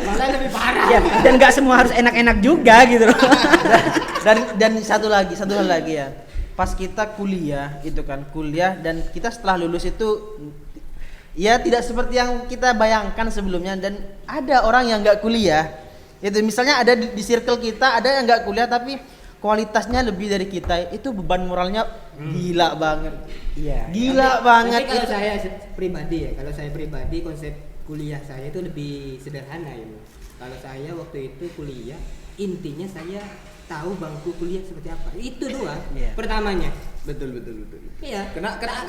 Malah lebih parah. Ya, dan nggak semua harus enak-enak juga gitu loh. Dan satu hal lagi ya. Pas kita kuliah itu kan, dan kita setelah lulus itu ya tidak seperti yang kita bayangkan sebelumnya, dan ada orang yang nggak kuliah. Itu misalnya ada di circle kita ada yang nggak kuliah tapi kualitasnya lebih dari kita, itu beban moralnya gila banget. Iya. Gila banget. Tapi kalau itu. saya pribadi konsep kuliah saya itu lebih sederhana ini. Kalau saya waktu itu kuliah, intinya saya tahu bangku kuliah seperti apa. Itu doang. Iya. Pertamanya. Betul. Iya.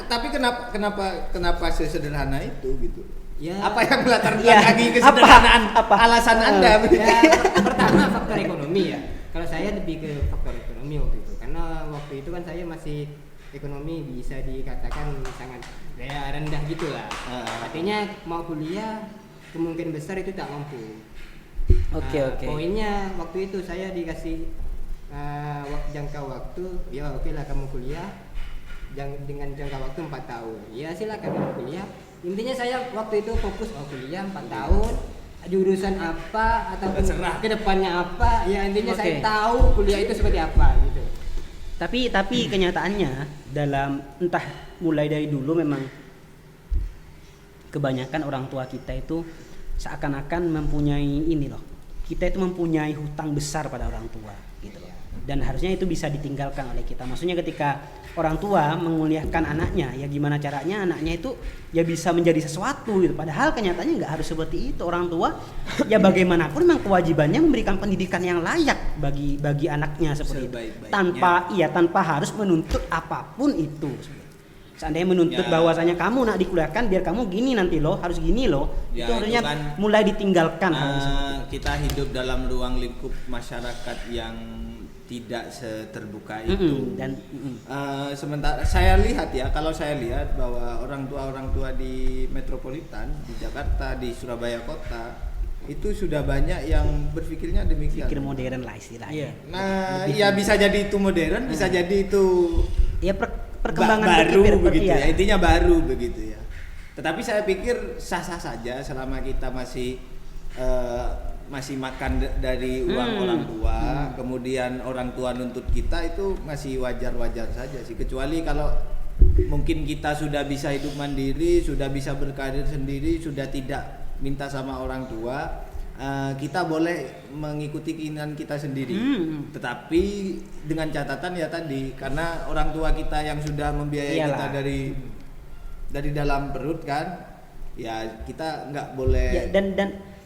Tapi kenapa sesederhana itu gitu? Ya. Apa yang melatar Iya. belakangi kesederhanaan? Apa? Alasan Anda? Ya, pertama faktor ekonomi ya. Kalau saya lebih ke faktor ekonomi waktu itu, karena waktu itu kan saya masih ekonomi bisa dikatakan sangat ya rendah gitulah. Artinya mau kuliah kemungkinan besar itu tak mampu. Oke. Poinnya waktu itu saya dikasih jangka waktu, ya oke lah kamu kuliah dengan jangka waktu 4 tahun. Ya silakan kamu kuliah. Intinya saya waktu itu fokus kuliah 4 tahun. Jurusan apa atau kedepannya apa, ya intinya saya tahu kuliah itu seperti apa gitu. Tapi kenyataannya dalam entah mulai dari dulu memang kebanyakan orang tua kita itu seakan-akan mempunyai ini loh. Kita itu mempunyai hutang besar pada orang tua gitu loh. Dan harusnya itu bisa ditinggalkan oleh kita. Maksudnya ketika orang tua menguliahkan anaknya, ya gimana caranya anaknya itu ya bisa menjadi sesuatu gitu. Padahal kenyataannya nggak harus seperti itu. Orang tua ya bagaimanapun memang kewajibannya memberikan pendidikan yang layak bagi anaknya seperti itu. Tanpa harus menuntut apapun itu. Seandainya menuntut bahwasanya kamu nak dikuliahkan biar kamu gini nanti loh, harus gini loh. Ya, itu harusnya kan, mulai ditinggalkan. Kita hidup dalam ruang lingkup masyarakat yang tidak seterbuka itu. Sementara saya lihat bahwa orang tua di metropolitan, di Jakarta, di Surabaya kota itu sudah banyak yang berpikirnya demikian. Pikir modern lah istilahnya. Nah, ya bisa jadi itu modern, bisa jadi itu ya perkembangan baru begitu ya. Intinya baru begitu ya. Tetapi saya pikir sah-sah saja selama kita masih makan dari uang orang tua, kemudian orang tua nuntut kita, itu masih wajar-wajar saja sih. Kecuali kalau mungkin kita sudah bisa hidup mandiri, sudah bisa berkarir sendiri, sudah tidak minta sama orang tua, kita boleh mengikuti keinginan kita sendiri. Tetapi dengan catatan ya tadi, karena orang tua kita yang sudah membiayai kita dari dalam perut kan, ya kita nggak boleh. Ya,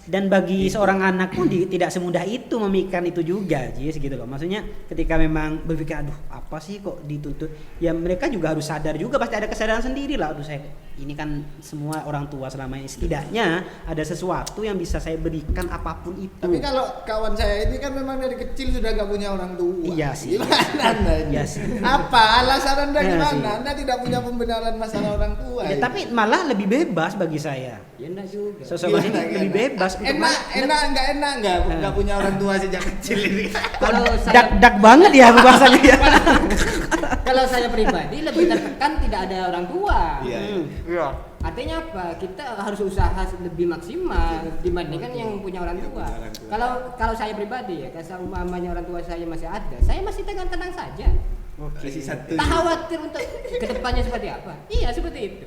dan bagi seorang anak pun tidak semudah itu memikirkan itu juga, Jis, gitu loh. Maksudnya ketika memang berpikir aduh apa sih kok dituntut, ya mereka juga harus sadar juga, pasti ada kesadaran sendiri lah. Aduh saya ini kan semua orang tua selama ini setidaknya ada sesuatu yang bisa saya berikan apapun itu. Tapi kalau kawan saya ini kan memang dari kecil sudah nggak punya orang tua. Iya sih. Gimana Anda ini? Iya sih. Apa alasan Anda Iya gimana? sih. Anda tidak punya pembenaran masalah orang tua. Ya, ini. tapi malah lebih bebas bagi saya. Ya enggak juga. Sosok ini lebih bebas. Enggak punya orang tua sejak kecil ini. Kalau saya Dak banget ya bahasanya ya. kalau saya pribadi lebih tertekan tidak ada orang tua. Iya. Artinya apa? Kita harus usaha lebih maksimal dibandingkan yang punya orang tua. Kalau saya pribadi ya, kalau umpamanya orang tua saya masih ada, saya masih tenang-tenang saja. Masih satu. Tak khawatir untuk kedepannya seperti apa. Iya seperti itu.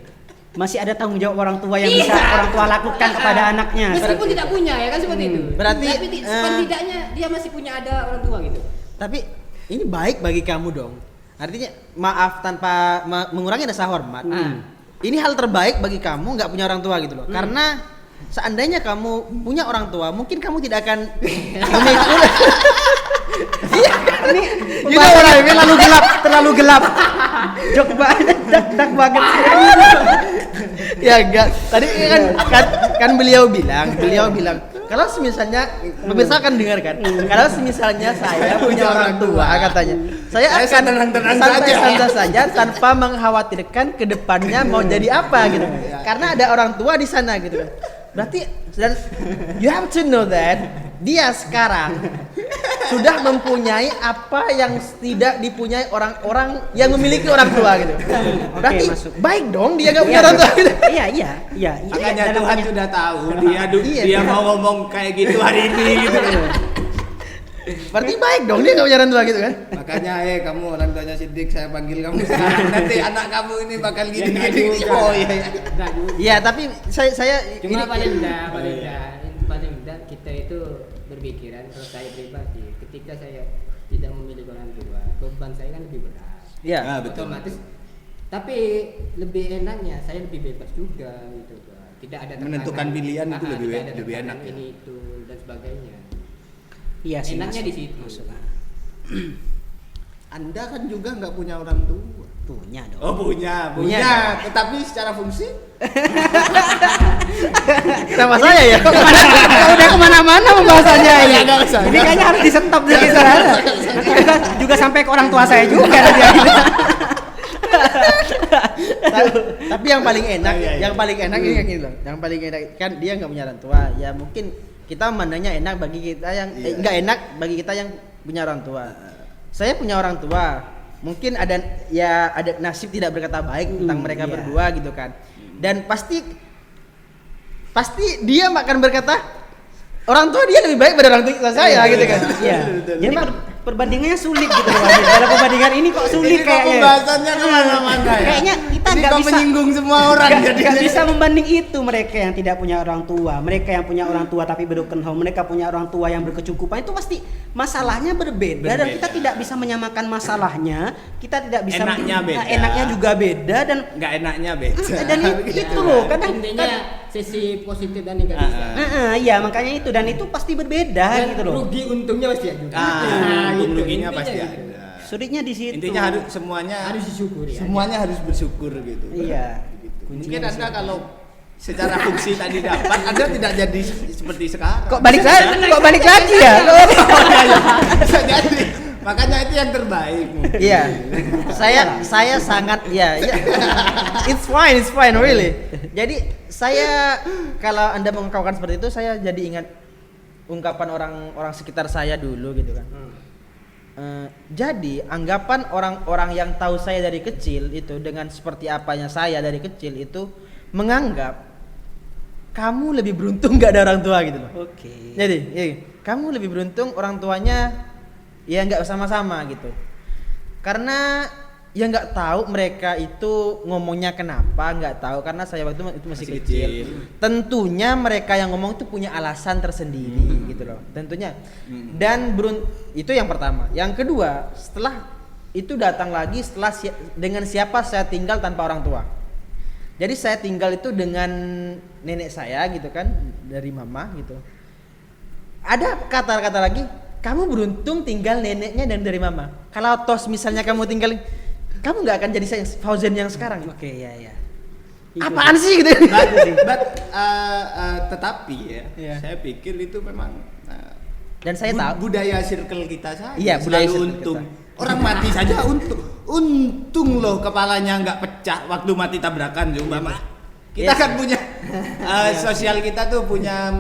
Masih ada tanggung jawab orang tua yang bisa orang tua lakukan kepada anaknya. Meskipun tidak punya ya kan seperti itu. Berarti, tapi setidaknya dia masih punya ada orang tua gitu. Tapi ini baik bagi kamu dong. Artinya maaf tanpa mengurangi rasa hormat. Ini hal terbaik bagi kamu nggak punya orang tua gitu loh. Karena seandainya kamu punya orang tua, mungkin kamu tidak akan memikul. Iya, ini Pembahasannya terlalu gelap. Jok banget, dak banget. Ya enggak. Tadi kan beliau bilang kalau semisalnya pemirsa akan dengarkan. Kalau semisalnya saya punya orang tua katanya, saya akan santai-santai saja tanpa mengkhawatirkan kedepannya mau jadi apa gitu. Karena ada orang tua di sana gitu kan. Berarti dan you have to know that dia sekarang sudah mempunyai apa yang tidak dipunyai orang-orang yang memiliki orang tua gitu. Berarti masuk. baik dong dia nggak punya orang tua gitu. Iya. Makanya dalam Tuhan banyak- sudah tahu Iya. dia mau ngomong kayak gitu hari ini gitu. Berarti baik dong dia nggak punya orang tua gitu kan. Makanya kamu orang tuanya Siddiq, saya panggil kamu sekarang. Nanti anak kamu ini bakal gini Ya, gini. juga. Oh iya. Enggak juga. Iya tapi saya Cuma ini- paling enggak kita itu berpikiran, kalau saya pribadi ketika saya tidak memiliki orang tua, beban saya kan lebih berat. Iya. Ah, betul. Otomatis, tapi lebih enaknya saya lebih bebas juga gitu Pak. Tidak ada tekanan. Menentukan pilihan itu lebih tidak ada lebih tekanan enak ya. ini itu dan sebagainya. Iya sih. Enaknya masuk. di situ. Masuk. Anda kan juga nggak punya orang tua. Punya dong. Oh punya. Punya. Tetapi secara fungsi Kenapa saya ya? Udah kemana-mana pembahasannya ini. Ya, nggak usah. Ini kayaknya harus di stop dari sana. Nanti juga sampai ke orang tua saya juga nanti. Tapi yang paling enak, Iya. yang paling enak ini kayak gini loh. Yang paling enak kan dia nggak punya orang tua. Ya mungkin kita memandangnya enak bagi kita yang Iya. nggak enak bagi kita yang punya orang tua. Saya punya orang tua. Mungkin ada nasib tidak berkata baik tentang mereka iya. berdua gitu kan. Dan pasti dia akan berkata orang tua dia lebih baik pada orang tua saya gitu kan. Iya. Betul. Jadi perbandingannya sulit gitu loh. Mas. Dalam perbandingan ini kok sulit ini kok kayaknya. pembahasannya kemana-mana ya. Kayaknya kita Ini nggak kok bisa menyinggung semua orang jadi. Gak bisa membanding itu, mereka yang tidak punya orang tua, mereka yang punya orang tua tapi broken home, mereka punya orang tua yang berkecukupan, itu pasti masalahnya berbeda. Dan kita tidak bisa menyamakan masalahnya, kita tidak bisa Enaknya beda. enaknya juga beda dan Nggak enaknya beda. dan itu loh kadang intinya sisi positif dan negatif. iya makanya itu, dan itu pasti berbeda Dan gitu loh. rugi untungnya pasti ada. Untung Gitu, ruginya intinya pasti gitu. ada. Sulitnya di situ. Intinya harus semuanya Harus disyukuri. semuanya harus bersyukur gitu. Iya. Mungkin Anda kalau secara fungsi tadi dapat, Anda tidak jadi seperti sekarang. Kok balik lagi ya? Bisa jadi. Makanya itu yang terbaik. Iya. Saya sangat ya. It's fine really. Jadi saya kalau Anda mengungkapkan seperti itu, saya jadi ingat ungkapan orang sekitar saya dulu gitu kan. Jadi anggapan orang-orang yang tahu saya dari kecil itu dengan seperti apanya saya dari kecil itu menganggap kamu lebih beruntung nggak ada orang tua gitu loh. Oke. Jadi kamu lebih beruntung orang tuanya ya nggak sama-sama gitu. Karena ya nggak tahu mereka itu ngomongnya kenapa, nggak tahu karena saya waktu itu masih kecil. Tentunya mereka yang ngomong itu punya alasan tersendiri gitu loh. Tentunya. Dan itu yang pertama. Yang kedua, setelah itu datang lagi setelah dengan siapa saya tinggal tanpa orang tua. Jadi saya tinggal itu dengan nenek saya gitu kan, dari mama gitu. Ada kata-kata lagi, kamu beruntung tinggal neneknya dan dari mama. Kalau tos misalnya kamu tinggal, kamu nggak akan jadi Fauzan yang sekarang. Oke, ya. Apaan sih gitu? Tetapi Iya. saya pikir itu memang Dan saya tahu. budaya circle kita saja. Iya, budaya selalu circle untung. kita. Orang mati saja untung loh kepalanya nggak pecah waktu mati tabrakan Mama. Kita Yes. kan punya sosial kita tuh punya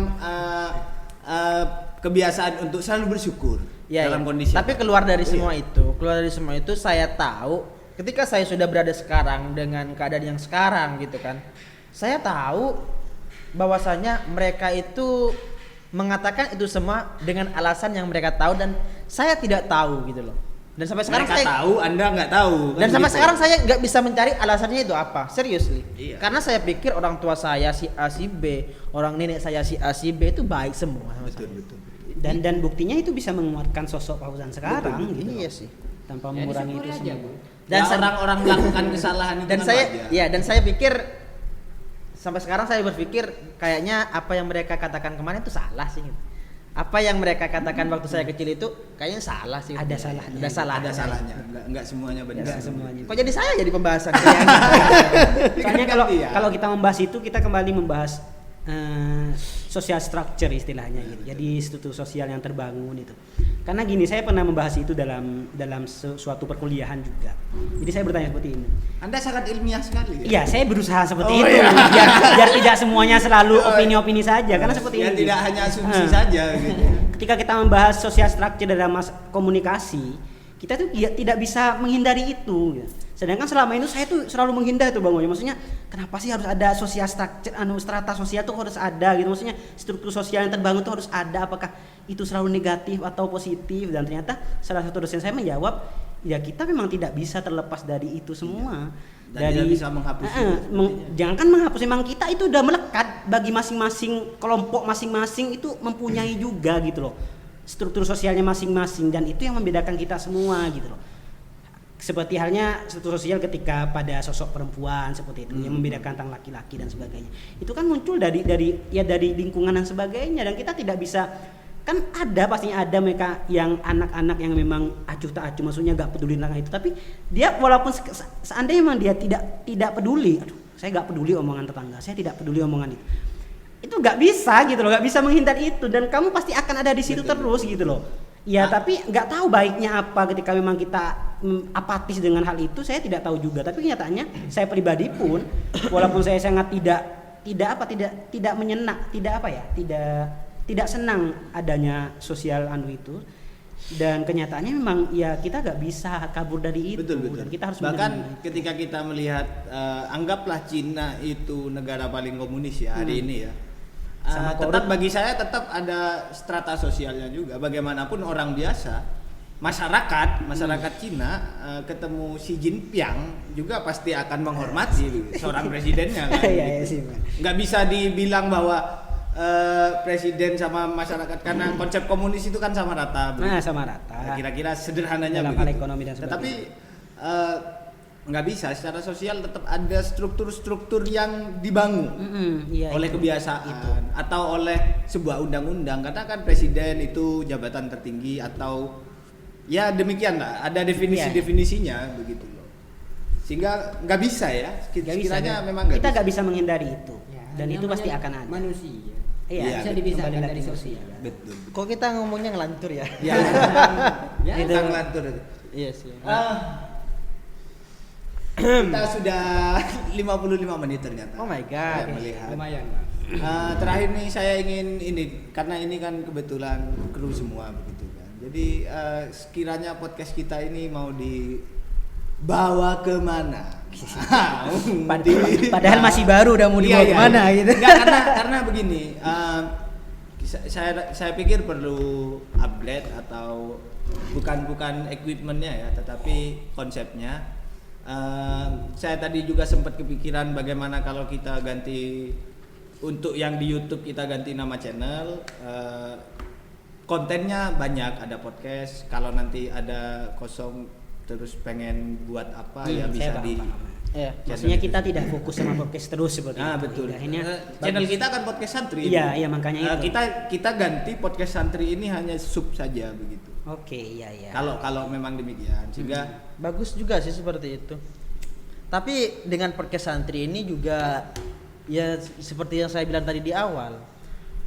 kebiasaan untuk selalu bersyukur dalam kondisi. Tapi keluar dari semua itu saya tahu ketika saya sudah berada sekarang dengan keadaan yang sekarang gitu kan. Saya tahu bahwasanya mereka itu mengatakan itu semua dengan alasan yang mereka tahu dan saya tidak tahu gitu loh. Dan sampai sekarang mereka tahu, Anda nggak tahu. Dan kan sampai gitu. sekarang saya nggak bisa mencari alasannya itu apa, seriously. Iya. Karena saya pikir orang tua saya si A si B, orang nenek saya si A si B itu baik semua. sama saya. betul. Dan buktinya itu bisa menguatkan sosok Fauzan sekarang Betul, gitu. Iya loh. sih. Tanpa Ya, mengurangi disyukuri itu aja, semua. Bu. Dan Dan orang-orang melakukan kesalahan itu Dan kan saya wajar. dan saya pikir sampai sekarang saya berpikir kayaknya apa yang mereka katakan kemarin itu salah sih gitu. Apa yang mereka katakan waktu saya kecil itu kayaknya salah sih. Ada salahnya. Ada salahnya. ada salahnya. Enggak semuanya benar. Nggak semuanya. Kok jadi saya jadi pembahasan? Soalnya kalau Iya. kalau kita membahas itu, kita kembali membahas social structure istilahnya gitu. Jadi struktur sosial yang terbangun itu. Karena gini, saya pernah membahas itu dalam suatu perkuliahan juga. Jadi saya bertanya seperti ini. Anda sangat ilmiah sekali. Iya, saya berusaha seperti Oh, itu. iya. Biar tidak semuanya selalu opini-opini saja, karena seperti Ya ini. tidak hanya asumsi saja gitu. ketika kita membahas social structure dalam komunikasi, kita tuh tidak bisa menghindari itu. Gitu. Sedangkan selama ini saya tuh selalu menghindar tuh Bang Ojo. Maksudnya kenapa sih harus ada social structure, strata sosial tuh harus ada gitu. Maksudnya struktur sosial yang terbangun tuh harus ada. Apakah itu selalu negatif atau positif? Dan ternyata salah satu dosen saya menjawab, ya kita memang tidak bisa terlepas dari itu semua. Dan tidak bisa menghapus jangankan menghapus, memang kita itu udah melekat bagi masing-masing kelompok, masing-masing itu mempunyai juga gitu loh struktur sosialnya masing-masing, dan itu yang membedakan kita semua gitu loh. Seperti halnya struktur sosial ketika pada sosok perempuan seperti itu yang membedakan tentang laki-laki dan sebagainya, itu kan muncul dari lingkungan dan sebagainya, dan kita tidak bisa, kan pastinya ada mereka yang anak-anak yang memang acuh tak acuh, maksudnya gak peduli tentang itu, tapi dia walaupun seandainya memang dia tidak peduli, saya gak peduli omongan tetangga, saya tidak peduli omongan itu gak bisa gitu loh, gak bisa menghindar itu, dan kamu pasti akan ada di situ terus gitu loh. Ya tapi nggak tahu baiknya apa ketika memang kita apatis dengan hal itu, saya tidak tahu juga. Tapi kenyataannya saya pribadi pun walaupun saya sangat tidak menyenak, tidak senang adanya sosial itu, dan kenyataannya memang ya kita nggak bisa kabur dari itu. Betul. Dan kita harus bahkan ketika kita melihat anggaplah Cina itu negara paling komunis ya hari ini ya. Tetap bagi saya tetap ada strata sosialnya juga. Bagaimanapun orang biasa, masyarakat Cina ketemu Xi Jinping juga pasti akan menghormati seorang presidennya kan. Nggak bisa dibilang bahwa presiden sama masyarakat, karena konsep komunis itu kan sama rata. Sama rata. Kira-kira sederhananya dalam hal ekonomi dan sebagainya. Tetapi nggak bisa, secara sosial tetap ada struktur-struktur yang dibangun oleh kebiasaan itu, atau oleh sebuah undang-undang, karena kan presiden itu jabatan tertinggi atau ya demikian lah, ada definisinya begitu loh, sehingga nggak bisa ya, sekiranya memang kita nggak bisa menghindari itu ya, dan itu pasti akan ada manusia. Iya, bisa dipisahkan dari sosial. Betul. Kok kita ngomongnya ngelantur ya? Ya, itu ngelantur. Iya sih. Kita sudah 55 menit ternyata. Oh my god. Melihat. Lumayan. Terakhir nih saya ingin ini, karena ini kan kebetulan kru semua begitu kan. Jadi sekiranya podcast kita ini mau dibawa kemana? Padahal masih baru udah mau dibawa kemana gitu. Enggak, karena begini. Saya pikir perlu upgrade atau bukan equipmentnya ya, tetapi konsepnya. Saya tadi juga sempat kepikiran bagaimana kalau kita ganti, untuk yang di YouTube kita ganti nama channel, kontennya banyak, ada podcast, kalau nanti ada kosong terus pengen buat apa ya bisa di ya, maksudnya kita tidak fokus sama podcast terus seperti itu. Betul. Akhirnya channel kita kan podcast santri. Iya makanya itu. Kita ganti podcast santri ini hanya sub saja begitu. Oke, iya. Kalau memang demikian, sehingga bagus juga sih seperti itu. Tapi dengan podcast santri ini juga ya seperti yang saya bilang tadi di awal,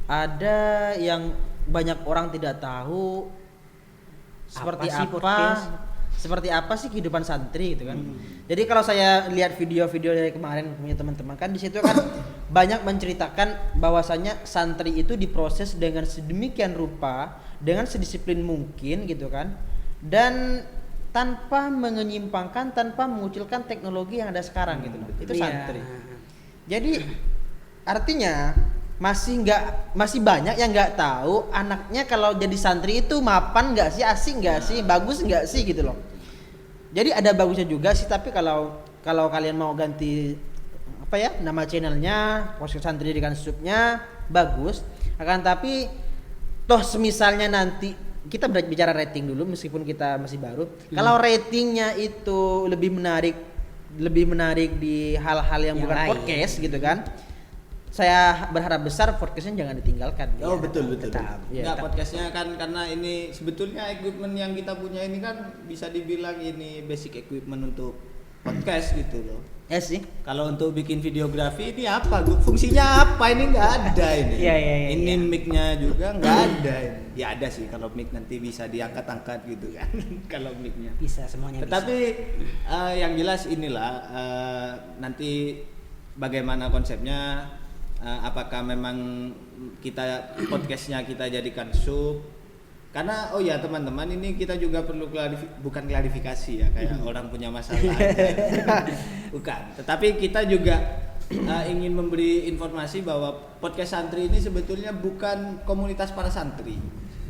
ada yang banyak orang tidak tahu seperti apa sih kehidupan santri gitu kan. Jadi kalau saya lihat video-video dari kemarin punya teman-teman kan, di situ kan banyak menceritakan bahwasanya santri itu diproses dengan sedemikian rupa, dengan sedisiplin mungkin gitu kan, dan tanpa menyimpangkan, tanpa mengucilkan teknologi yang ada sekarang gitu loh. Itu santri. Jadi artinya masih banyak yang nggak tahu anaknya kalau jadi santri itu mapan nggak sih, asik nggak sih, bagus nggak sih gitu loh. Jadi ada bagusnya juga sih, tapi kalau kalian mau ganti nama channelnya, podcast santri dengan subnya bagus. Akan tapi toh semisalnya nanti kita bicara rating dulu meskipun kita masih baru. Kalau ratingnya itu lebih menarik di hal-hal yang bukan lain, podcast gitu kan, saya berharap besar podcastnya jangan ditinggalkan. Oh betul. Ya, podcastnya kan karena ini sebetulnya equipment yang kita punya ini kan bisa dibilang ini basic equipment untuk podcast gitu loh. Ya sih. Kalau untuk bikin videografi ini apa? Fungsinya apa? Ini nggak ada ini. Iya. Ini mic-nya juga nggak ada. Ya ada sih kalau mic nanti bisa diangkat-angkat gitu kan. Kalau mic-nya. Bisa semuanya. Tetapi yang jelas inilah nanti bagaimana konsepnya. Apakah memang podcastnya kita jadikan sub Karena oh ya teman-teman, ini kita juga perlu bukan klarifikasi ya kayak orang punya masalah aja. Bukan, tetapi kita juga ingin memberi informasi bahwa podcast santri ini sebetulnya bukan komunitas para santri,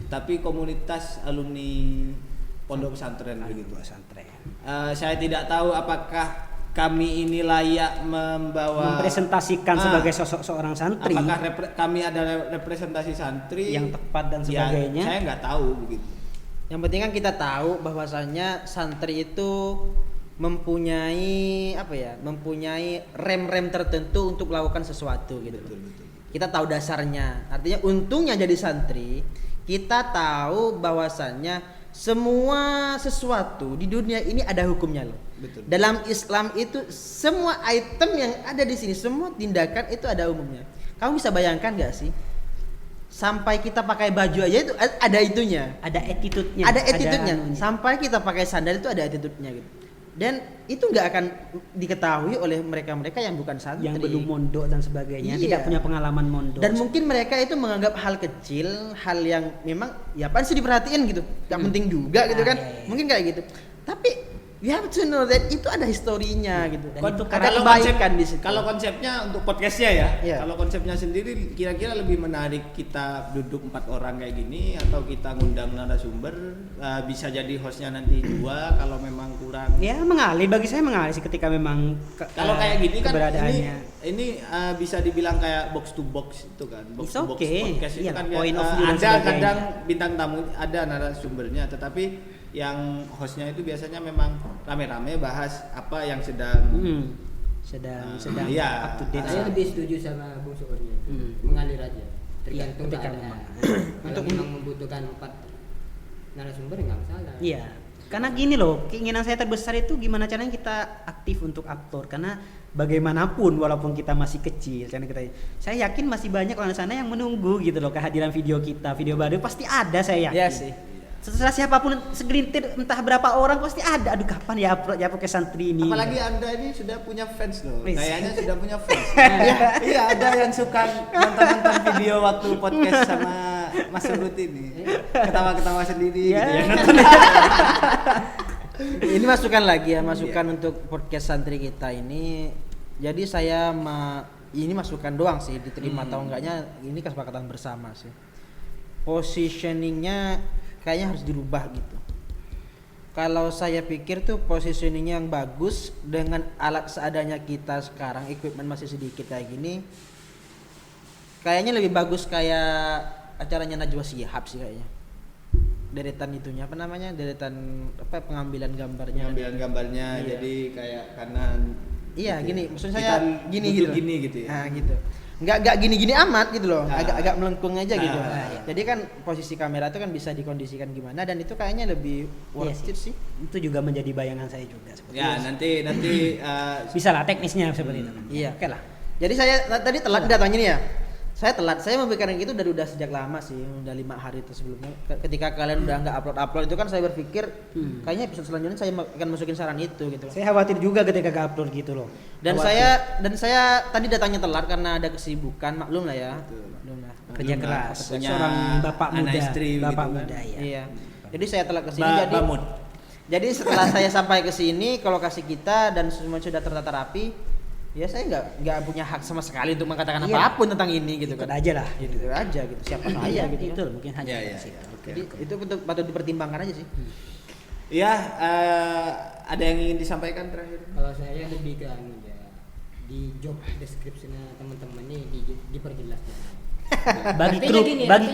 tapi komunitas alumni pondok pesantren begitu. Saya tidak tahu apakah kami ini layak mempresentasikan sebagai sosok seorang santri. Apakah kami ada representasi santri yang tepat dan sebagainya? Ya, saya nggak tahu begitu. Yang penting kan kita tahu bahwasannya santri itu mempunyai rem-rem tertentu untuk melakukan sesuatu gitu. Betul. Kita tahu dasarnya. Artinya untungnya jadi santri, kita tahu bahwasannya semua sesuatu di dunia ini ada hukumnya loh. Betul. Dalam Islam itu semua item yang ada di sini, semua tindakan itu ada umumnya. Kamu bisa bayangkan gak sih? Sampai kita pakai baju aja itu ada itunya. Ada attitude-nya. Ada attitude-nya. Sampai kita pakai sandal itu ada attitude-nya gitu. Dan itu nggak akan diketahui oleh mereka-mereka yang bukan santri, yang belum mondok dan sebagainya, Iya. tidak punya pengalaman mondok. Dan mungkin mereka itu menganggap hal kecil, hal yang memang ya apaan sih diperhatiin gitu, nggak penting juga gitu kan, iya. mungkin kayak gitu. Tapi you have to know that itu ada historinya gitu. Dan itu ada Kalau kebaikan di situ. Kalau konsepnya untuk podcastnya ya, Iya. kalau konsepnya sendiri kira-kira lebih menarik kita duduk 4 orang kayak gini atau kita ngundang narasumber, bisa jadi hostnya nanti 2 kalau memang kurang. Ya mengalir, bagi saya mengalir sih ketika memang Kalau kayak gini kan keberadaannya. ini bisa dibilang kayak box to box itu kan, box It's to box okay. podcast itu Iya, kan point of view dan ada sebagainya. kadang bintang tamu, ada narasumbernya, tetapi yang hostnya itu biasanya memang rame-rame bahas apa yang sedang sedang iya. up to date. Saya lebih setuju sama Bung Suurnya. Mengalir aja. Tergantung ketika keadaan. memang. Kalau memang membutuhkan 4 narasumber nggak masalah. Iya. Karena gini loh, keinginan saya terbesar itu gimana caranya kita aktif untuk aktor. Karena bagaimanapun walaupun kita masih kecil, saya yakin masih banyak orang di sana yang menunggu gitu loh kehadiran video kita, video baru pasti ada, saya yakin. Iya sih. Setelah siapapun segelintir entah berapa orang pasti ada. Aduh kapan ya upload ke santri ini. Apalagi Anda ini sudah punya fans loh. Wis. Kayaknya sudah punya fans. Iya, ada yang suka nonton video waktu podcast sama Mas Surut ini. Ketawa-ketawa sendiri Ya. gitu ya. Ini masukan lagi ya, masukan untuk podcast santri kita ini. Jadi saya ini masukan doang sih, diterima atau enggaknya ini kesepakatan bersama sih. Positioningnya kayaknya harus dirubah gitu. Kalau saya pikir tuh positioningnya yang bagus dengan alat seadanya kita sekarang, equipment masih sedikit kayak gini, kayaknya lebih bagus kayak acaranya Najwa Shihab sih kayaknya. Deretan itunya apa namanya, pengambilan gambarnya. Pengambilan gambarnya Iya. jadi kayak kanan. Iya gitu gini, ya. maksud Kita saya gini duduk gitu. Gini gitu ya. Nah gitu. Nggak gini-gini amat gitu loh. Nah. Agak melengkung aja gitu. Nah, iya. Jadi kan posisi kamera itu kan bisa dikondisikan gimana, dan itu kayaknya lebih worth Iya it sih. Itu juga menjadi bayangan saya juga seperti Ya, itu. nanti Bisa lah teknisnya seperti itu. Iya. Oke lah. Jadi saya tadi telat datangnya nih ya. Saya telat. Saya memikirkan itu udah sejak lama sih, udah 5 hari itu sebelumnya. Ketika kalian udah nggak upload itu kan saya berpikir kayaknya episode selanjutnya saya akan masukin saran itu gitu. Saya khawatir juga ketika gak upload gitu loh. Dan Khawatir. saya tadi datangnya telat karena ada kesibukan, maklum lah ya. Maklum lah. Kerja Belum keras. lah, punya Seorang bapak anak muda, istri bapak gitu kan. muda ya. Iya. Jadi saya telat ke sini jadi setelah saya sampai ke sini ke lokasi kita dan semua sudah tertata rapi, ya saya nggak punya hak sama sekali untuk mengatakan Iya. apapun tentang ini gitu Ikut kan. aja lah. Gitu aja gitu. Siapa saya gitu. Itu kan. mungkin hanya Iya, dari iya, situ. iya. Oke. Jadi itu patut dipertimbangkan aja sih. Ya, ada yang ingin disampaikan terakhir? Kalau saya lebih ke anu ya, di job description-nya teman-teman nih diperjelas ya. Bagi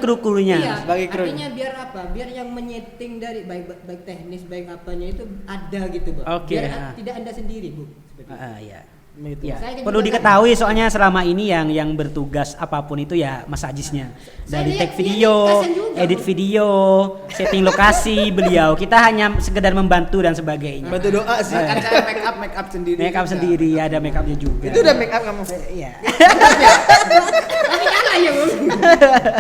kru krunya. Iya, Bagi kru. artinya biar apa? Biar yang menyeting dari baik teknis baik apanya itu ada gitu, Bang. Oke, Biar ah. tidak Anda sendiri, Bu. Seperti itu. Iya. Begitu. Ya, Saya kan perlu juga diketahui soalnya selama ini yang bertugas apapun itu ya Mas Ajisnya. Dari Saya take lihat video, kasihan juga, edit Bu. video, setting lokasi beliau. Kita hanya sekedar membantu dan sebagainya. Bantu doa sih. Kan saya make up sendiri. Make up juga. sendiri, ada make upnya juga. Itu udah make up kamu. Iya. Tapi kalah ya, Bung.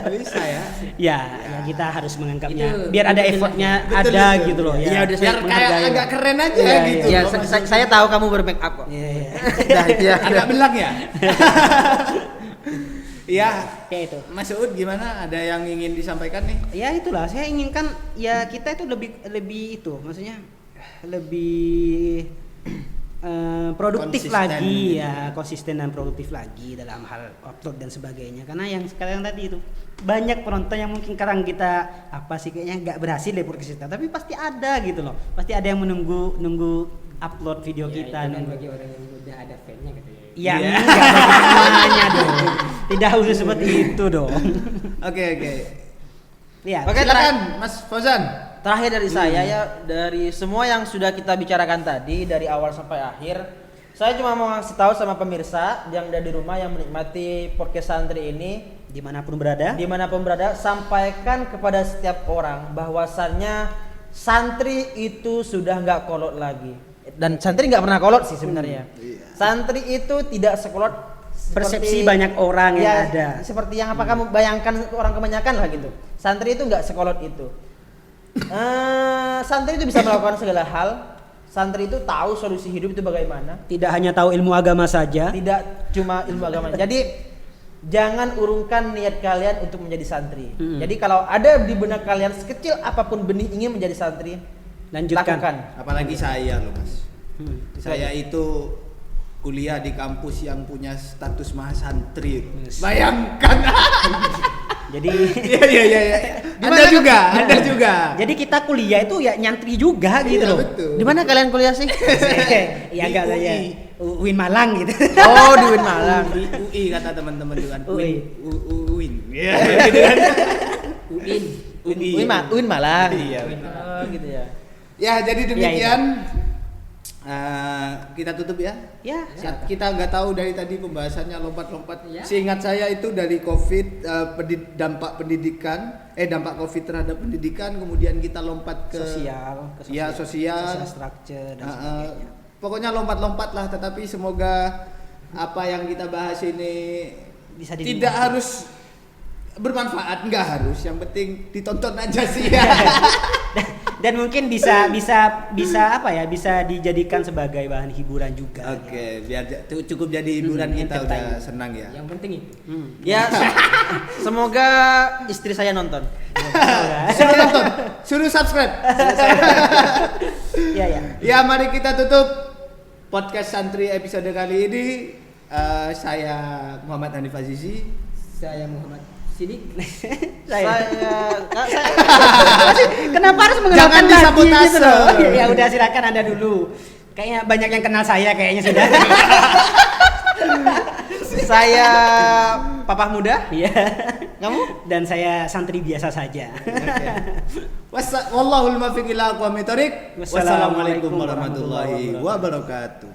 Bisa ya. Ya, kita harus menganggapnya Itu biar ada betul, effortnya betul, ada betul. gitu loh ya. Iya, udah Biar kayak menghargai agak lah. keren aja Iya, gitu. Iya, loh, saya tahu kamu bermake up kok. Iya, iya. Dah, iya. agak belang ya. Ya, Kayak itu. Mas Uud gimana? Ada yang ingin disampaikan nih? Ya itulah, saya inginkan ya kita itu lebih itu, maksudnya lebih produktif Konsisten lagi gitu ya, konsisten dan produktif lagi dalam hal upload dan sebagainya. Karena yang sekarang tadi itu banyak penonton yang mungkin sekarang kita apa sih kayaknya nggak berhasil deh podcast kita, tapi pasti ada gitu loh, pasti ada yang nunggu upload video Ya, kita. itu kan Nunggu. bagi orang yang udah ada fan-nya katanya. Ya Iya. enggak bagi semuanya dong, tidak khusus seperti itu dong. Oke. Ya, Oke, Silakan Mas Fauzan. Terakhir dari saya ya, dari semua yang sudah kita bicarakan tadi dari awal sampai akhir, saya cuma mau ngasih tahu sama pemirsa yang ada di rumah yang menikmati podcast santri ini, dimanapun berada. dimanapun berada, sampaikan kepada setiap orang bahwasannya santri itu sudah nggak kolot lagi. Dan santri nggak pernah kolot sih sebenarnya. Santri itu tidak sekolot Persepsi banyak orang yang ya, ada. seperti yang apa kamu bayangkan orang kebanyakan lah gitu. Santri itu nggak sekolot itu. Santri itu bisa melakukan segala hal. Santri itu tahu solusi hidup itu bagaimana. Tidak hanya tahu ilmu agama saja. Tidak cuma ilmu agama. Jadi jangan urungkan niat kalian untuk menjadi santri. Jadi kalau ada di benak kalian sekecil apapun benih ingin menjadi santri, Lanjutkan. lakukan. Apalagi saya loh Mas. Hmm. Saya itu kuliah di kampus yang punya status mahasantri. Bayangkan. Jadi Iya. Ada juga. jadi kita kuliah itu ya nyantri juga gitu Iya, loh. betul. Di mana kalian kuliah sih? Iya Di enggak UI. saja. UIN Malang gitu. Oh, di Win Malang. Di UI kata teman-teman juga. UI. UIN. Iya. UIN. UI. Win Malang. Iya. Oh, gitu ya. Ya, jadi demikian. Iya, Kita tutup ya. Ya, Kita nggak tahu dari tadi pembahasannya lompat-lompat. Ya. Seingat saya itu dari COVID, dampak pendidikan, dampak COVID terhadap pendidikan, kemudian kita lompat ke sosial, Ya, sosial. structure dan Uh, sebagainya. pokoknya lompat-lompat lah, tetapi semoga apa yang kita bahas ini Bisa tidak harus bermanfaat, nggak harus, yang penting ditonton aja sih ya. dan mungkin bisa apa ya, bisa dijadikan sebagai bahan hiburan juga. Oke, biar cukup jadi hiburan kita udah entertain. senang ya. Yang penting itu. Ya, semoga istri saya nonton. Suruh tonton, suruh subscribe. Iya ya. Ya, mari kita tutup podcast santri episode kali ini. Saya Muhammad Hanif Azizi. Saya Muhammad Sidik. Kenapa harus mengenalkan Jangan lagi disabotase. gitu loh? Ya udah silakan Anda dulu. Kayaknya banyak yang kenal saya kayaknya sudah. Saya Papa Muda. Iya. Kamu? Dan saya santri biasa saja. Wallahul muwaffiq ila aqwamit thoriq. Wassalamualaikum Wassalamualaikum warahmatullahi wabarakatuh.